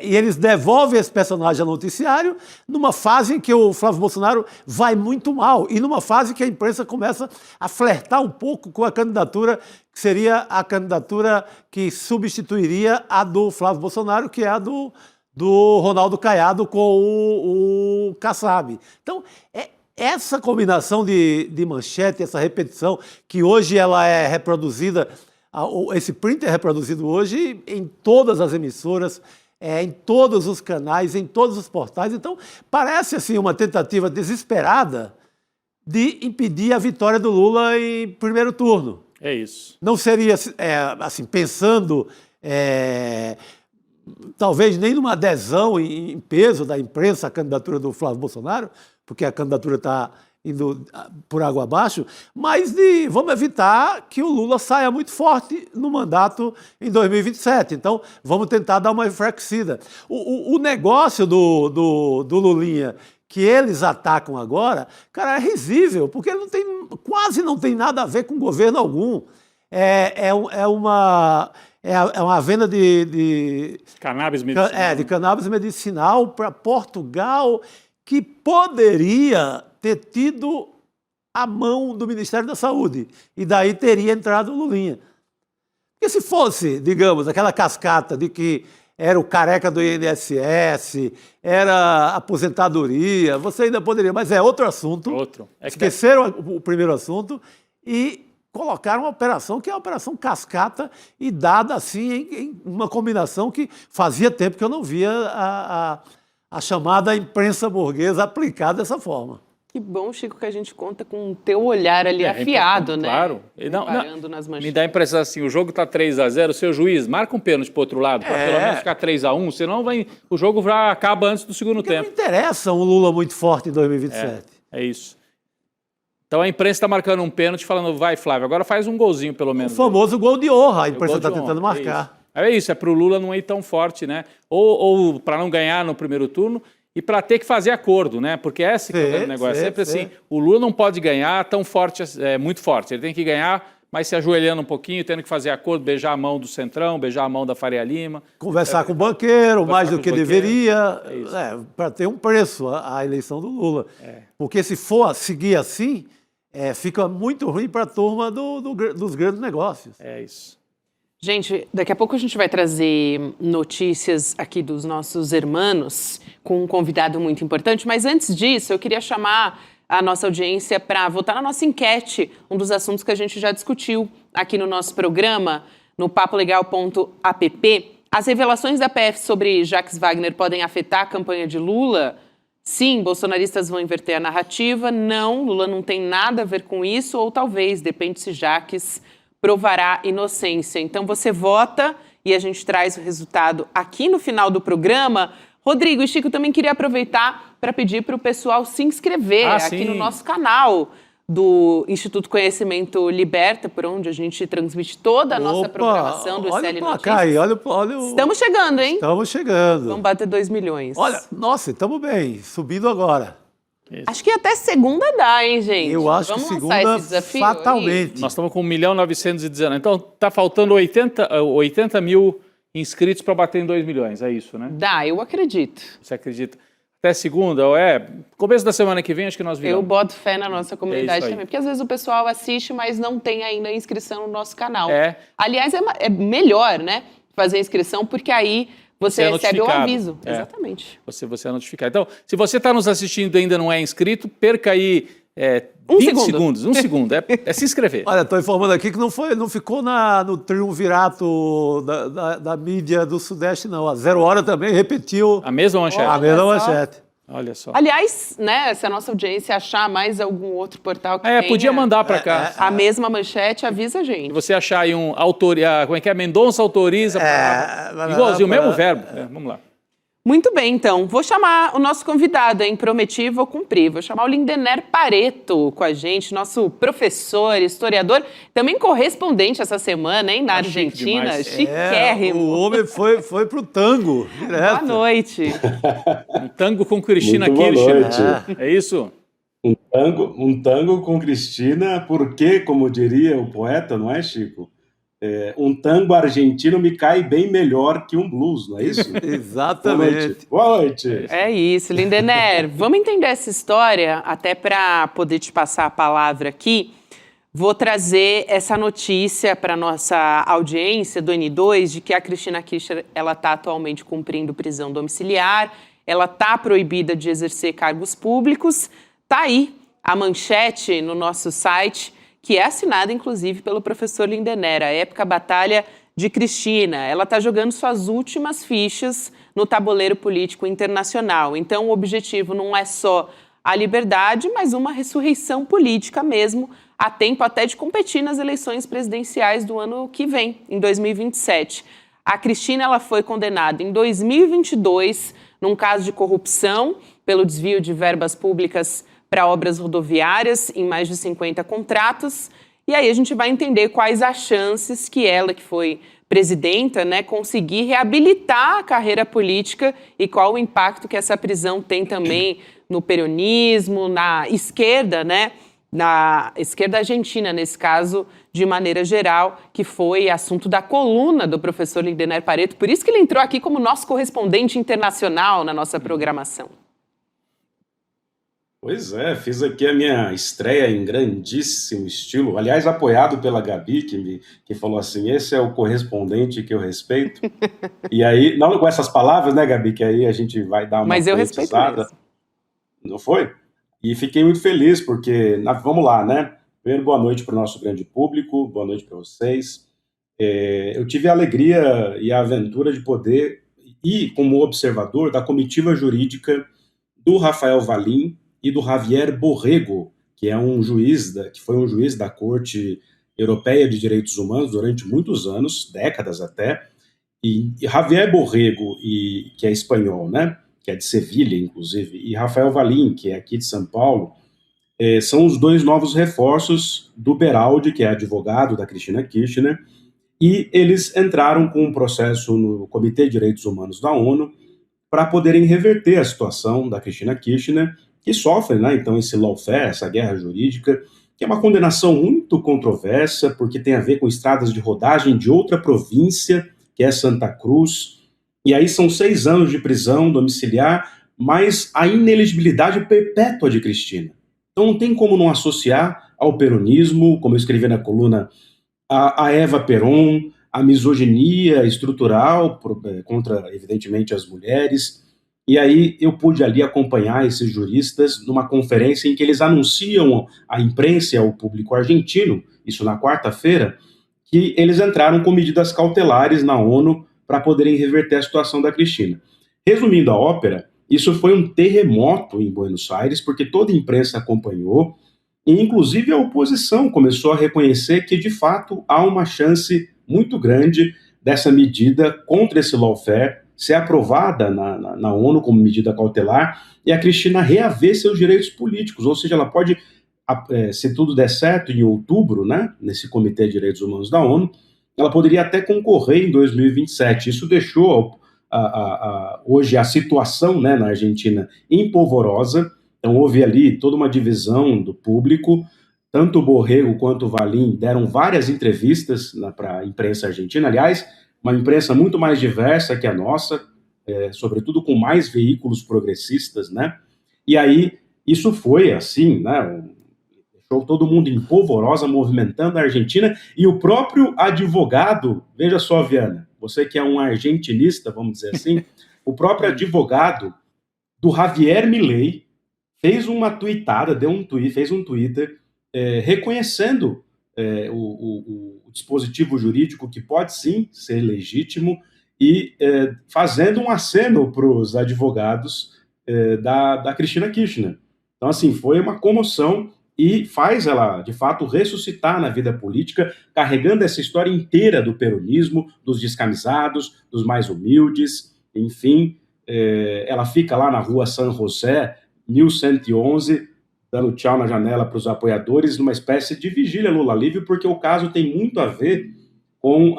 E eles devolvem esse personagem ao noticiário numa fase em que o Flávio Bolsonaro vai muito mal e numa fase que a imprensa começa a flertar um pouco com a candidatura que seria a candidatura que substituiria a do Flávio Bolsonaro, que é a do Ronaldo Caiado com o Kassab. Então, essa combinação de manchete, essa repetição, que hoje ela é reproduzida, esse print é reproduzido hoje em todas as emissoras, em todos os canais, em todos os portais. Então, parece assim uma tentativa desesperada de impedir a vitória do Lula em primeiro turno. É isso. Não seria, assim, pensando, talvez nem numa adesão em peso da imprensa à candidatura do Flávio Bolsonaro, porque a candidatura está indo por água abaixo, mas vamos evitar que o Lula saia muito forte no mandato em 2027. Então, vamos tentar dar uma enfraquecida. O negócio do Lulinha, que eles atacam agora, cara, é risível, porque ele quase não tem nada a ver com governo algum. É uma venda de cannabis medicinal. De cannabis medicinal para Portugal, que poderia ter tido a mão do Ministério da Saúde. E daí teria entrado o Lulinha. Porque se fosse, digamos, aquela cascata de que era o careca do INSS, era aposentadoria, você ainda poderia, mas é outro assunto. Esqueceram o primeiro assunto e colocaram uma operação que é a operação cascata e dada assim em uma combinação que fazia tempo que eu não via a chamada imprensa burguesa aplicada dessa forma. Que bom, Chico, que a gente conta com o teu olhar ali afiado, né? Claro. Nas manchetes. Me dá a impressão assim, o jogo está 3-0, o seu juiz marca um pênalti para o outro lado, para pelo menos ficar 3-1, senão o jogo já acaba antes do segundo tempo. Não interessa um Lula muito forte em 2027. É isso. Então a imprensa está marcando um pênalti falando, vai Flávio, agora faz um golzinho pelo menos. O famoso gol de honra, a imprensa está tentando marcar. É isso, é para o Lula não ir tão forte, né? Ou para não ganhar no primeiro turno, e para ter que fazer acordo, né? Porque esse é o negócio. É sempre assim, o Lula não pode ganhar tão forte, muito forte. Ele tem que ganhar, mas se ajoelhando um pouquinho, tendo que fazer acordo, beijar a mão do Centrão, beijar a mão da Faria Lima. Conversar com o banqueiro, mais do que deveria, para ter um preço a eleição do Lula. Porque se for seguir assim, fica muito ruim para a turma dos grandes negócios. É isso. Gente, daqui a pouco a gente vai trazer notícias aqui dos nossos irmãos com um convidado muito importante, mas antes disso eu queria chamar a nossa audiência para votar na nossa enquete, um dos assuntos que a gente já discutiu aqui no nosso programa, no papolegal.app. As revelações da PF sobre Jacques Wagner podem afetar a campanha de Lula? Sim, bolsonaristas vão inverter a narrativa. Não, Lula não tem nada a ver com isso, ou talvez, depende se Jacques provará inocência. Então você vota e a gente traz o resultado aqui no final do programa. Rodrigo e Chico, também queria aproveitar para pedir para o pessoal se inscrever aqui no nosso canal do Instituto Conhecimento Liberta, por onde a gente transmite toda a nossa programação do SL Notícias. Aí, olha Estamos chegando, hein? Estamos chegando. Vamos bater 2 milhões. Olha, nossa, estamos bem, subindo agora. Isso. Acho que até segunda dá, hein, gente? Eu acho que segunda, fatalmente. Nós estamos com 1.919.000. Então, está faltando 80 mil inscritos para bater em 2 milhões, é isso, né? Dá, eu acredito. Você acredita? Até segunda, começo da semana que vem, acho que nós viramos. Eu boto fé na nossa comunidade também, porque às vezes o pessoal assiste, mas não tem ainda inscrição no nosso canal. Aliás, é melhor, né, fazer inscrição, porque aí você recebe o aviso. Exatamente. Você é notificado. Então, se você está nos assistindo e ainda não é inscrito, perca aí Um 20 segundo. segundos, um segundo. É se inscrever. Olha, estou informando aqui que não ficou no triunvirato da mídia do Sudeste, não. A 0 Hora também repetiu A mesma manchete. a mesma manchete. Olha só. Aliás, né, se a nossa audiência achar mais algum outro portal que tenha Podia mandar para cá. a mesma manchete, avisa a gente. Se você achar aí como é que é? Mendonça autoriza. Igualzinho, o mesmo verbo. Vamos lá. Muito bem, então. Vou chamar o nosso convidado, hein? Prometi, vou cumprir. Vou chamar o Lindener Pareto com a gente, nosso professor, historiador, também correspondente essa semana, hein? Na Argentina. demais. Chiquérrimo. O homem foi pro tango, direto. Boa noite. Um tango com Cristina Muito boa Kirchner. noite. É isso? Um tango com Cristina, porque, como diria o poeta, não é, Chico? Um tango argentino me cai bem melhor que um blues, não é isso? Exatamente. Boa noite. É isso, Lindener. Vamos entender essa história, até para poder te passar a palavra aqui. Vou trazer essa notícia para nossa audiência do N2 de que a Cristina Kirchner ela está atualmente cumprindo prisão domiciliar, ela está proibida de exercer cargos públicos. Tá aí a manchete no nosso site, que é assinada, inclusive, pelo professor Lindener, a épica batalha de Cristina. Ela está jogando suas últimas fichas no tabuleiro político internacional. Então, o objetivo não é só a liberdade, mas uma ressurreição política mesmo, a tempo até de competir nas eleições presidenciais do ano que vem, em 2027. A Cristina ela foi condenada em 2022 num caso de corrupção pelo desvio de verbas públicas para obras rodoviárias em mais de 50 contratos. E aí a gente vai entender quais as chances que ela, que foi presidenta, né, conseguir reabilitar a carreira política e qual o impacto que essa prisão tem também no peronismo, na esquerda, né, na esquerda argentina, nesse caso, de maneira geral, que foi assunto da coluna do professor Lindener Pareto. Por isso que ele entrou aqui como nosso correspondente internacional na nossa programação. Pois é, fiz aqui a minha estreia em grandíssimo estilo, aliás, apoiado pela Gabi, que falou assim, esse é o correspondente que eu respeito. E aí, não com essas palavras, né, Gabi, que aí a gente vai dar uma Mas eu respeito mesmo. Não foi? E fiquei muito feliz, porque, vamos lá, né? Primeiro, boa noite para o nosso grande público, boa noite para vocês. Eu tive a alegria e a aventura de poder ir como observador da comitiva jurídica do Rafael Valim e do Javier Borrego, que é que foi um juiz da Corte Europeia de Direitos Humanos durante muitos anos, décadas até, e Javier Borrego, que é espanhol, né, que é de Sevilha, inclusive, e Rafael Valim, que é aqui de São Paulo, são os dois novos reforços do Beraldi, que é advogado da Cristina Kirchner, e eles entraram com um processo no Comitê de Direitos Humanos da ONU para poderem reverter a situação da Cristina Kirchner, que sofre, né, então, esse lawfare, essa guerra jurídica, que é uma condenação muito controversa, porque tem a ver com estradas de rodagem de outra província, que é Santa Cruz, e aí são 6 anos de prisão domiciliar, mais a ineligibilidade perpétua de Cristina. Então não tem como não associar ao peronismo, como eu escrevi na coluna, a Eva Peron, a misoginia estrutural contra, evidentemente, as mulheres. E aí eu pude ali acompanhar esses juristas numa conferência em que eles anunciam à imprensa e ao público argentino, isso na quarta-feira, que eles entraram com medidas cautelares na ONU para poderem reverter a situação da Cristina. Resumindo a ópera, isso foi um terremoto em Buenos Aires, porque toda a imprensa acompanhou, e inclusive a oposição começou a reconhecer que, de fato, há uma chance muito grande dessa medida contra esse lawfare ser aprovada na ONU como medida cautelar e a Cristina reaver seus direitos políticos, ou seja, ela pode, se tudo der certo, em outubro, né, nesse Comitê de Direitos Humanos da ONU, ela poderia até concorrer em 2027. Isso deixou hoje a situação, né, na Argentina empolvorosa, então houve ali toda uma divisão do público, tanto o Borrego quanto o Valim deram várias entrevistas para a imprensa argentina, aliás, uma imprensa muito mais diversa que a nossa, sobretudo com mais veículos progressistas, né? E aí, isso foi assim, né? Deixou todo mundo em polvorosa, movimentando a Argentina, e o próprio advogado, veja só, Viana, você que é um argentinista, vamos dizer assim, o próprio advogado do Javier Milei fez uma tweetada, fez um Twitter reconhecendo o dispositivo jurídico que pode sim ser legítimo e fazendo um aceno para os advogados da Cristina Kirchner. Então, assim, foi uma comoção e faz ela, de fato, ressuscitar na vida política, carregando essa história inteira do peronismo, dos descamisados, dos mais humildes, enfim. Ela fica lá na rua San José, 1111, dando tchau na janela para os apoiadores, numa espécie de vigília Lula livre, porque o caso tem muito a ver com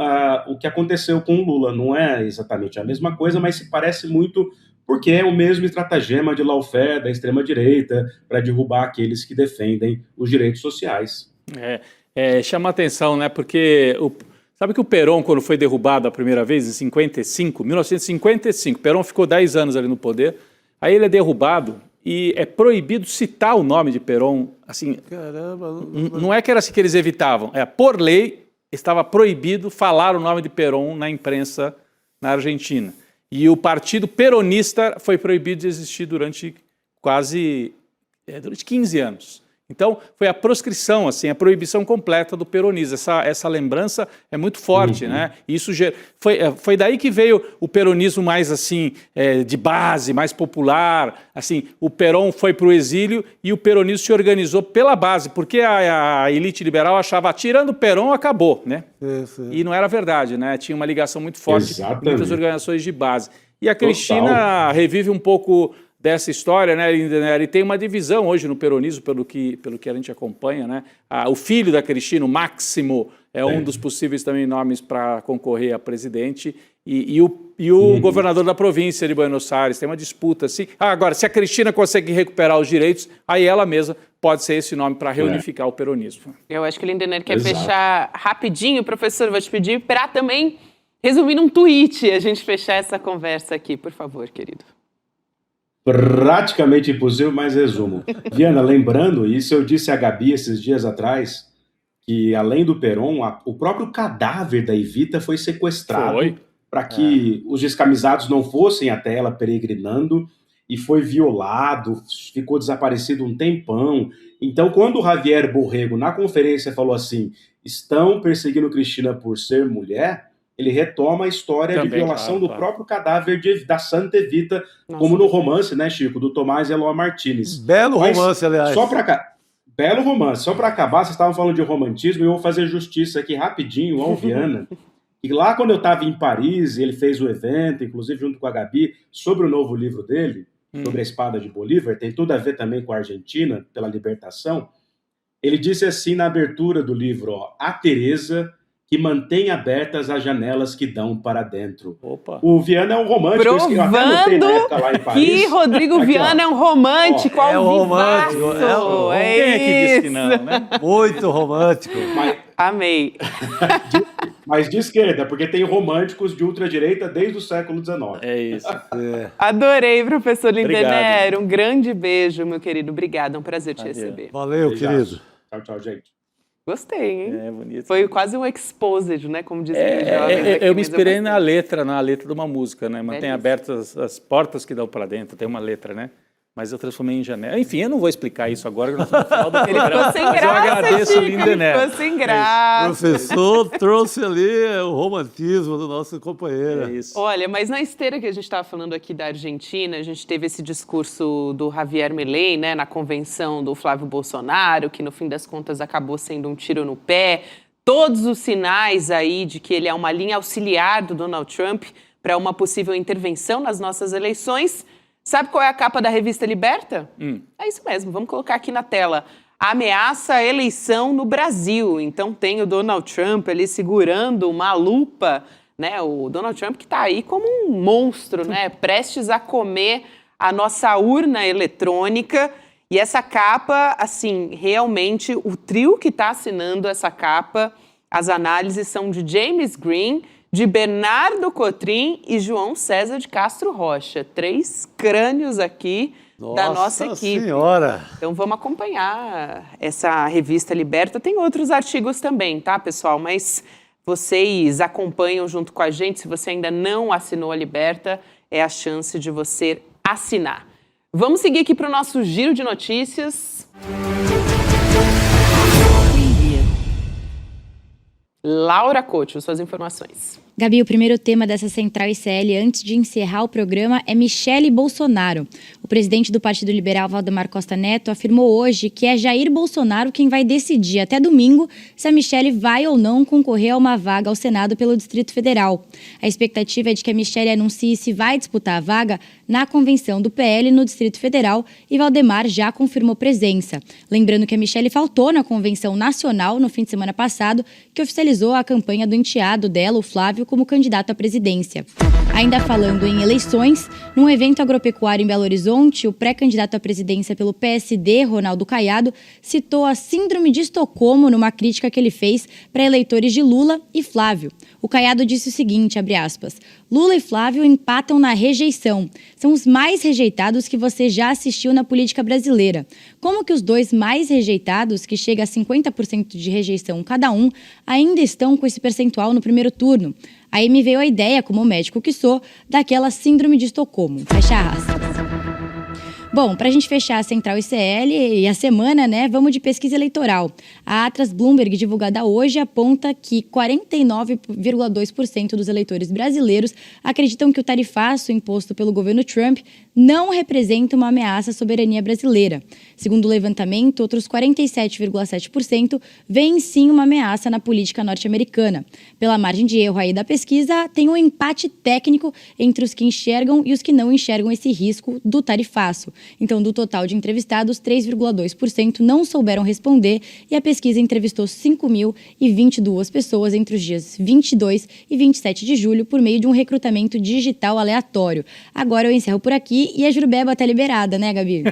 o que aconteceu com o Lula. Não é exatamente a mesma coisa, mas se parece muito, porque é o mesmo estratagema de lawfare da extrema-direita para derrubar aqueles que defendem os direitos sociais. Chama atenção, né? Porque sabe que o Perón, quando foi derrubado a primeira vez, em 1955, Perón ficou 10 anos ali no poder, aí ele é derrubado e é proibido citar o nome de Perón, assim, caramba, não é que era assim que eles evitavam, por lei estava proibido falar o nome de Perón na imprensa na Argentina. E o partido peronista foi proibido de existir durante 15 anos. Então, foi a proscrição, assim, a proibição completa do peronismo. Essa lembrança é muito forte, né? Isso foi daí que veio o peronismo mais, assim, de base, mais popular. Assim, o Perón foi para o exílio e o peronismo se organizou pela base, porque a elite liberal achava, tirando o Perón, acabou, né? E não era verdade, né? Tinha uma ligação muito forte com muitas organizações de base. E a Cristina revive um pouco dessa história, né? E tem uma divisão hoje no peronismo, pelo que a gente acompanha, né? O filho da Cristina, o Máximo, é um dos possíveis também nomes para concorrer a presidente, e o governador da província de Buenos Aires. Tem uma disputa assim. Agora, se a Cristina consegue recuperar os direitos, aí ela mesma pode ser esse nome para reunificar o peronismo. Eu acho que o Lindenberg quer fechar rapidinho, professor, vou te pedir para também resumir num tweet a gente fechar essa conversa aqui, por favor, querido. Praticamente impossível, mas resumo. Viana, lembrando, isso eu disse a Gabi esses dias atrás, que além do Perón, o próprio cadáver da Evita foi sequestrado para que os descamisados não fossem até ela peregrinando, e foi violado, ficou desaparecido um tempão. Então, quando o Javier Borrego, na conferência, falou assim, estão perseguindo Cristina por ser mulher, ele retoma a história também, de violação do próprio cadáver da Santa Evita, como no romance, né, Chico, do Tomás Eloy Martínez. Belo romance, aliás. Belo romance. Só para acabar, vocês estavam falando de romantismo, e eu vou fazer justiça aqui rapidinho ao Viana. E lá quando eu estava em Paris, ele fez o evento, inclusive junto com a Gabi, sobre o novo livro dele, sobre a espada de Bolívar, tem tudo a ver também com a Argentina, pela libertação. Ele disse assim na abertura do livro, a Teresa que mantém abertas as janelas que dão para dentro. Opa. O Viana é um romântico. Provando eu até anotei na época lá em Paris. Que Rodrigo aqui, Viana é um romântico ao vivaço. Quem é que disse que não, né? Muito romântico. Amei. Mas de esquerda, porque tem românticos de ultradireita desde o século XIX. É isso. Adorei, professor Lindenberg. Um grande beijo, meu querido. Obrigada, é um prazer te receber. Valeu, querido. Tchau, gente. Gostei, hein? Bonito. Foi quase um exposed, né? Como dizem os jovens aqui, eu me inspirei na letra de uma música, né? Mantém abertas as portas que dão para dentro, tem uma letra, né? Mas eu transformei em janela. Enfim, eu não vou explicar isso agora, que nós estamos no final do programa. Ele ficou sem graça, mas eu agradeço o Lindenberg. Ficou sem graça. O professor trouxe ali o romantismo do nosso companheiro. É isso. Olha, mas na esteira que a gente estava falando aqui da Argentina, a gente teve esse discurso do Javier Milei, né, na convenção do Flávio Bolsonaro, que no fim das contas acabou sendo um tiro no pé. Todos os sinais aí de que ele é uma linha auxiliar do Donald Trump para uma possível intervenção nas nossas eleições. Sabe qual é a capa da revista Liberta? É isso mesmo, vamos colocar aqui na tela. Ameaça a eleição no Brasil. Então tem o Donald Trump ali segurando uma lupa, né? O Donald Trump que está aí como um monstro, né? Prestes a comer a nossa urna eletrônica. E essa capa, assim, realmente, o trio que está assinando essa capa, as análises são de James Green, de Bernardo Cotrim e João César de Castro Rocha. 3 crânios aqui da nossa equipe. Nossa Senhora! Então vamos acompanhar essa revista Liberta. Tem outros artigos também, tá, pessoal? Mas vocês acompanham junto com a gente. Se você ainda não assinou a Liberta, é a chance de você assinar. Vamos seguir aqui para o nosso giro de notícias. Laura Couto, suas informações. Gabi, o primeiro tema dessa central ICL antes de encerrar o programa é Michele Bolsonaro. O presidente do Partido Liberal, Valdemar Costa Neto, afirmou hoje que é Jair Bolsonaro quem vai decidir até domingo se a Michele vai ou não concorrer a uma vaga ao Senado pelo Distrito Federal. A expectativa é de que a Michele anuncie se vai disputar a vaga na convenção do PL no Distrito Federal e Valdemar já confirmou presença. Lembrando que a Michele faltou na convenção nacional no fim de semana passado, que oficializou a campanha do enteado dela, o Flávio, como candidato à presidência. Ainda falando em eleições, num evento agropecuário em Belo Horizonte, o pré-candidato à presidência pelo PSD, Ronaldo Caiado, citou a síndrome de Estocolmo numa crítica que ele fez para eleitores de Lula e Flávio. O Caiado disse o seguinte, abre aspas, Lula e Flávio empatam na rejeição. São os mais rejeitados que você já assistiu na política brasileira. Como que os dois mais rejeitados, que chega a 50% de rejeição cada um, ainda estão com esse percentual no primeiro turno? Aí me veio a ideia, como médico que sou, daquela síndrome de Estocolmo. Fecha aspas. Bom, para a gente fechar a Central ICL e a semana, né, vamos de pesquisa eleitoral. A Atlas Bloomberg, divulgada hoje, aponta que 49,2% dos eleitores brasileiros acreditam que o tarifaço imposto pelo governo Trump não representa uma ameaça à soberania brasileira. Segundo o levantamento, outros 47,7% veem sim uma ameaça na política norte-americana. Pela margem de erro aí da pesquisa, tem um empate técnico entre os que enxergam e os que não enxergam esse risco do tarifaço. Então, do total de entrevistados, 3,2% não souberam responder e a pesquisa entrevistou 5.022 pessoas entre os dias 22 e 27 de julho por meio de um recrutamento digital aleatório. Agora eu encerro por aqui e a Jurubeba tá liberada, né, Gabi?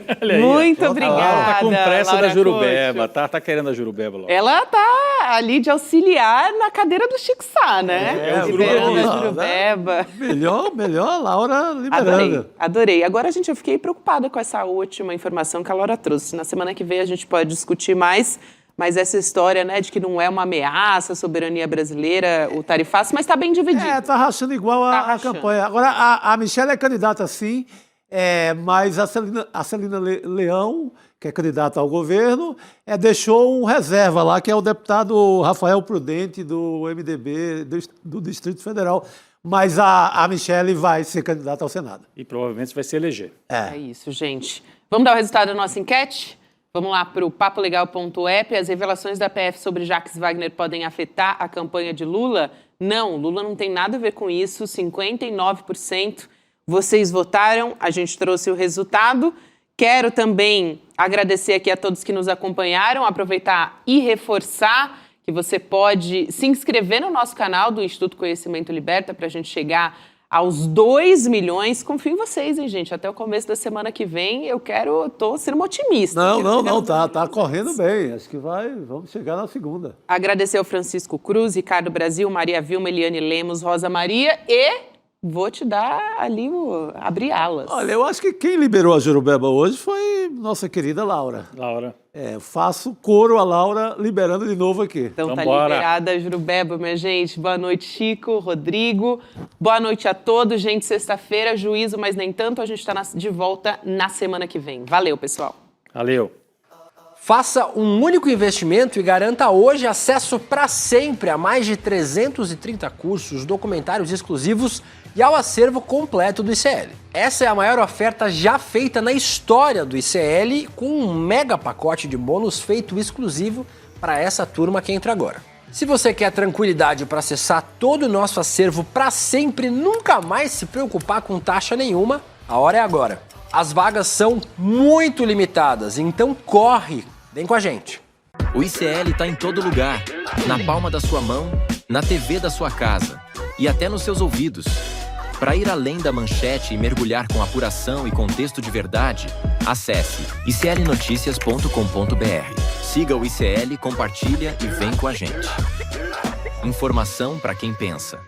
Muito obrigada. Tá com pressa Laura da Jurubeba, Couto. tá querendo a Jurubeba logo. Ela tá ali de auxiliar na cadeira do Chico Sá, né? Liberando a Jurubeba. Melhor a Laura liberando. Adorei. Agora, gente, eu fiquei preocupada com essa última informação que a Laura trouxe. Na semana que vem a gente pode discutir mais, mas essa história, né, de que não é uma ameaça à soberania brasileira, o tarifaço, mas está bem dividido. Tá rachando igual a campanha. Agora, a Michele é candidata sim, mas a Celina Leão, que é candidata ao governo, deixou um reserva lá, que é o deputado Rafael Prudente, do MDB do Distrito Federal. Mas a Michele vai ser candidata ao Senado. E provavelmente vai se eleger. É isso, gente. Vamos dar o resultado da nossa enquete? Vamos lá para o papolegal.app. As revelações da PF sobre Jacques Wagner podem afetar a campanha de Lula? Não, Lula não tem nada a ver com isso. 59% vocês votaram, a gente trouxe o resultado. Quero também agradecer aqui a todos que nos acompanharam, aproveitar e reforçar que você pode se inscrever no nosso canal do Instituto Conhecimento Liberta para a gente chegar aos 2 milhões. Confio em vocês, hein, gente? Até o começo da semana que vem tô sendo uma otimista. Tá correndo bem. Acho que vamos chegar na segunda. Agradecer ao Francisco Cruz, Ricardo Brasil, Maria Vilma, Eliane Lemos, Rosa Maria e vou te dar ali abrir alas. Olha, eu acho que quem liberou a Jurubeba hoje foi nossa querida Laura. Faço coro a Laura liberando de novo aqui. Então Vambora. Tá liberada a Jurubeba, minha gente. Boa noite, Chico, Rodrigo. Boa noite a todos, gente. Sexta-feira, juízo, mas nem tanto. A gente está de volta na semana que vem. Valeu, pessoal. Valeu. Faça um único investimento e garanta hoje acesso para sempre a mais de 330 cursos, documentários exclusivos e ao acervo completo do ICL. Essa é a maior oferta já feita na história do ICL, com um mega pacote de bônus feito exclusivo para essa turma que entra agora. Se você quer tranquilidade para acessar todo o nosso acervo para sempre, nunca mais se preocupar com taxa nenhuma, a hora é agora. As vagas são muito limitadas, então corre, vem com a gente. O ICL está em todo lugar, na palma da sua mão, na TV da sua casa e até nos seus ouvidos. Para ir além da manchete e mergulhar com apuração e contexto de verdade, acesse iclnoticias.com.br. Siga o ICL, compartilha e vem com a gente. Informação para quem pensa.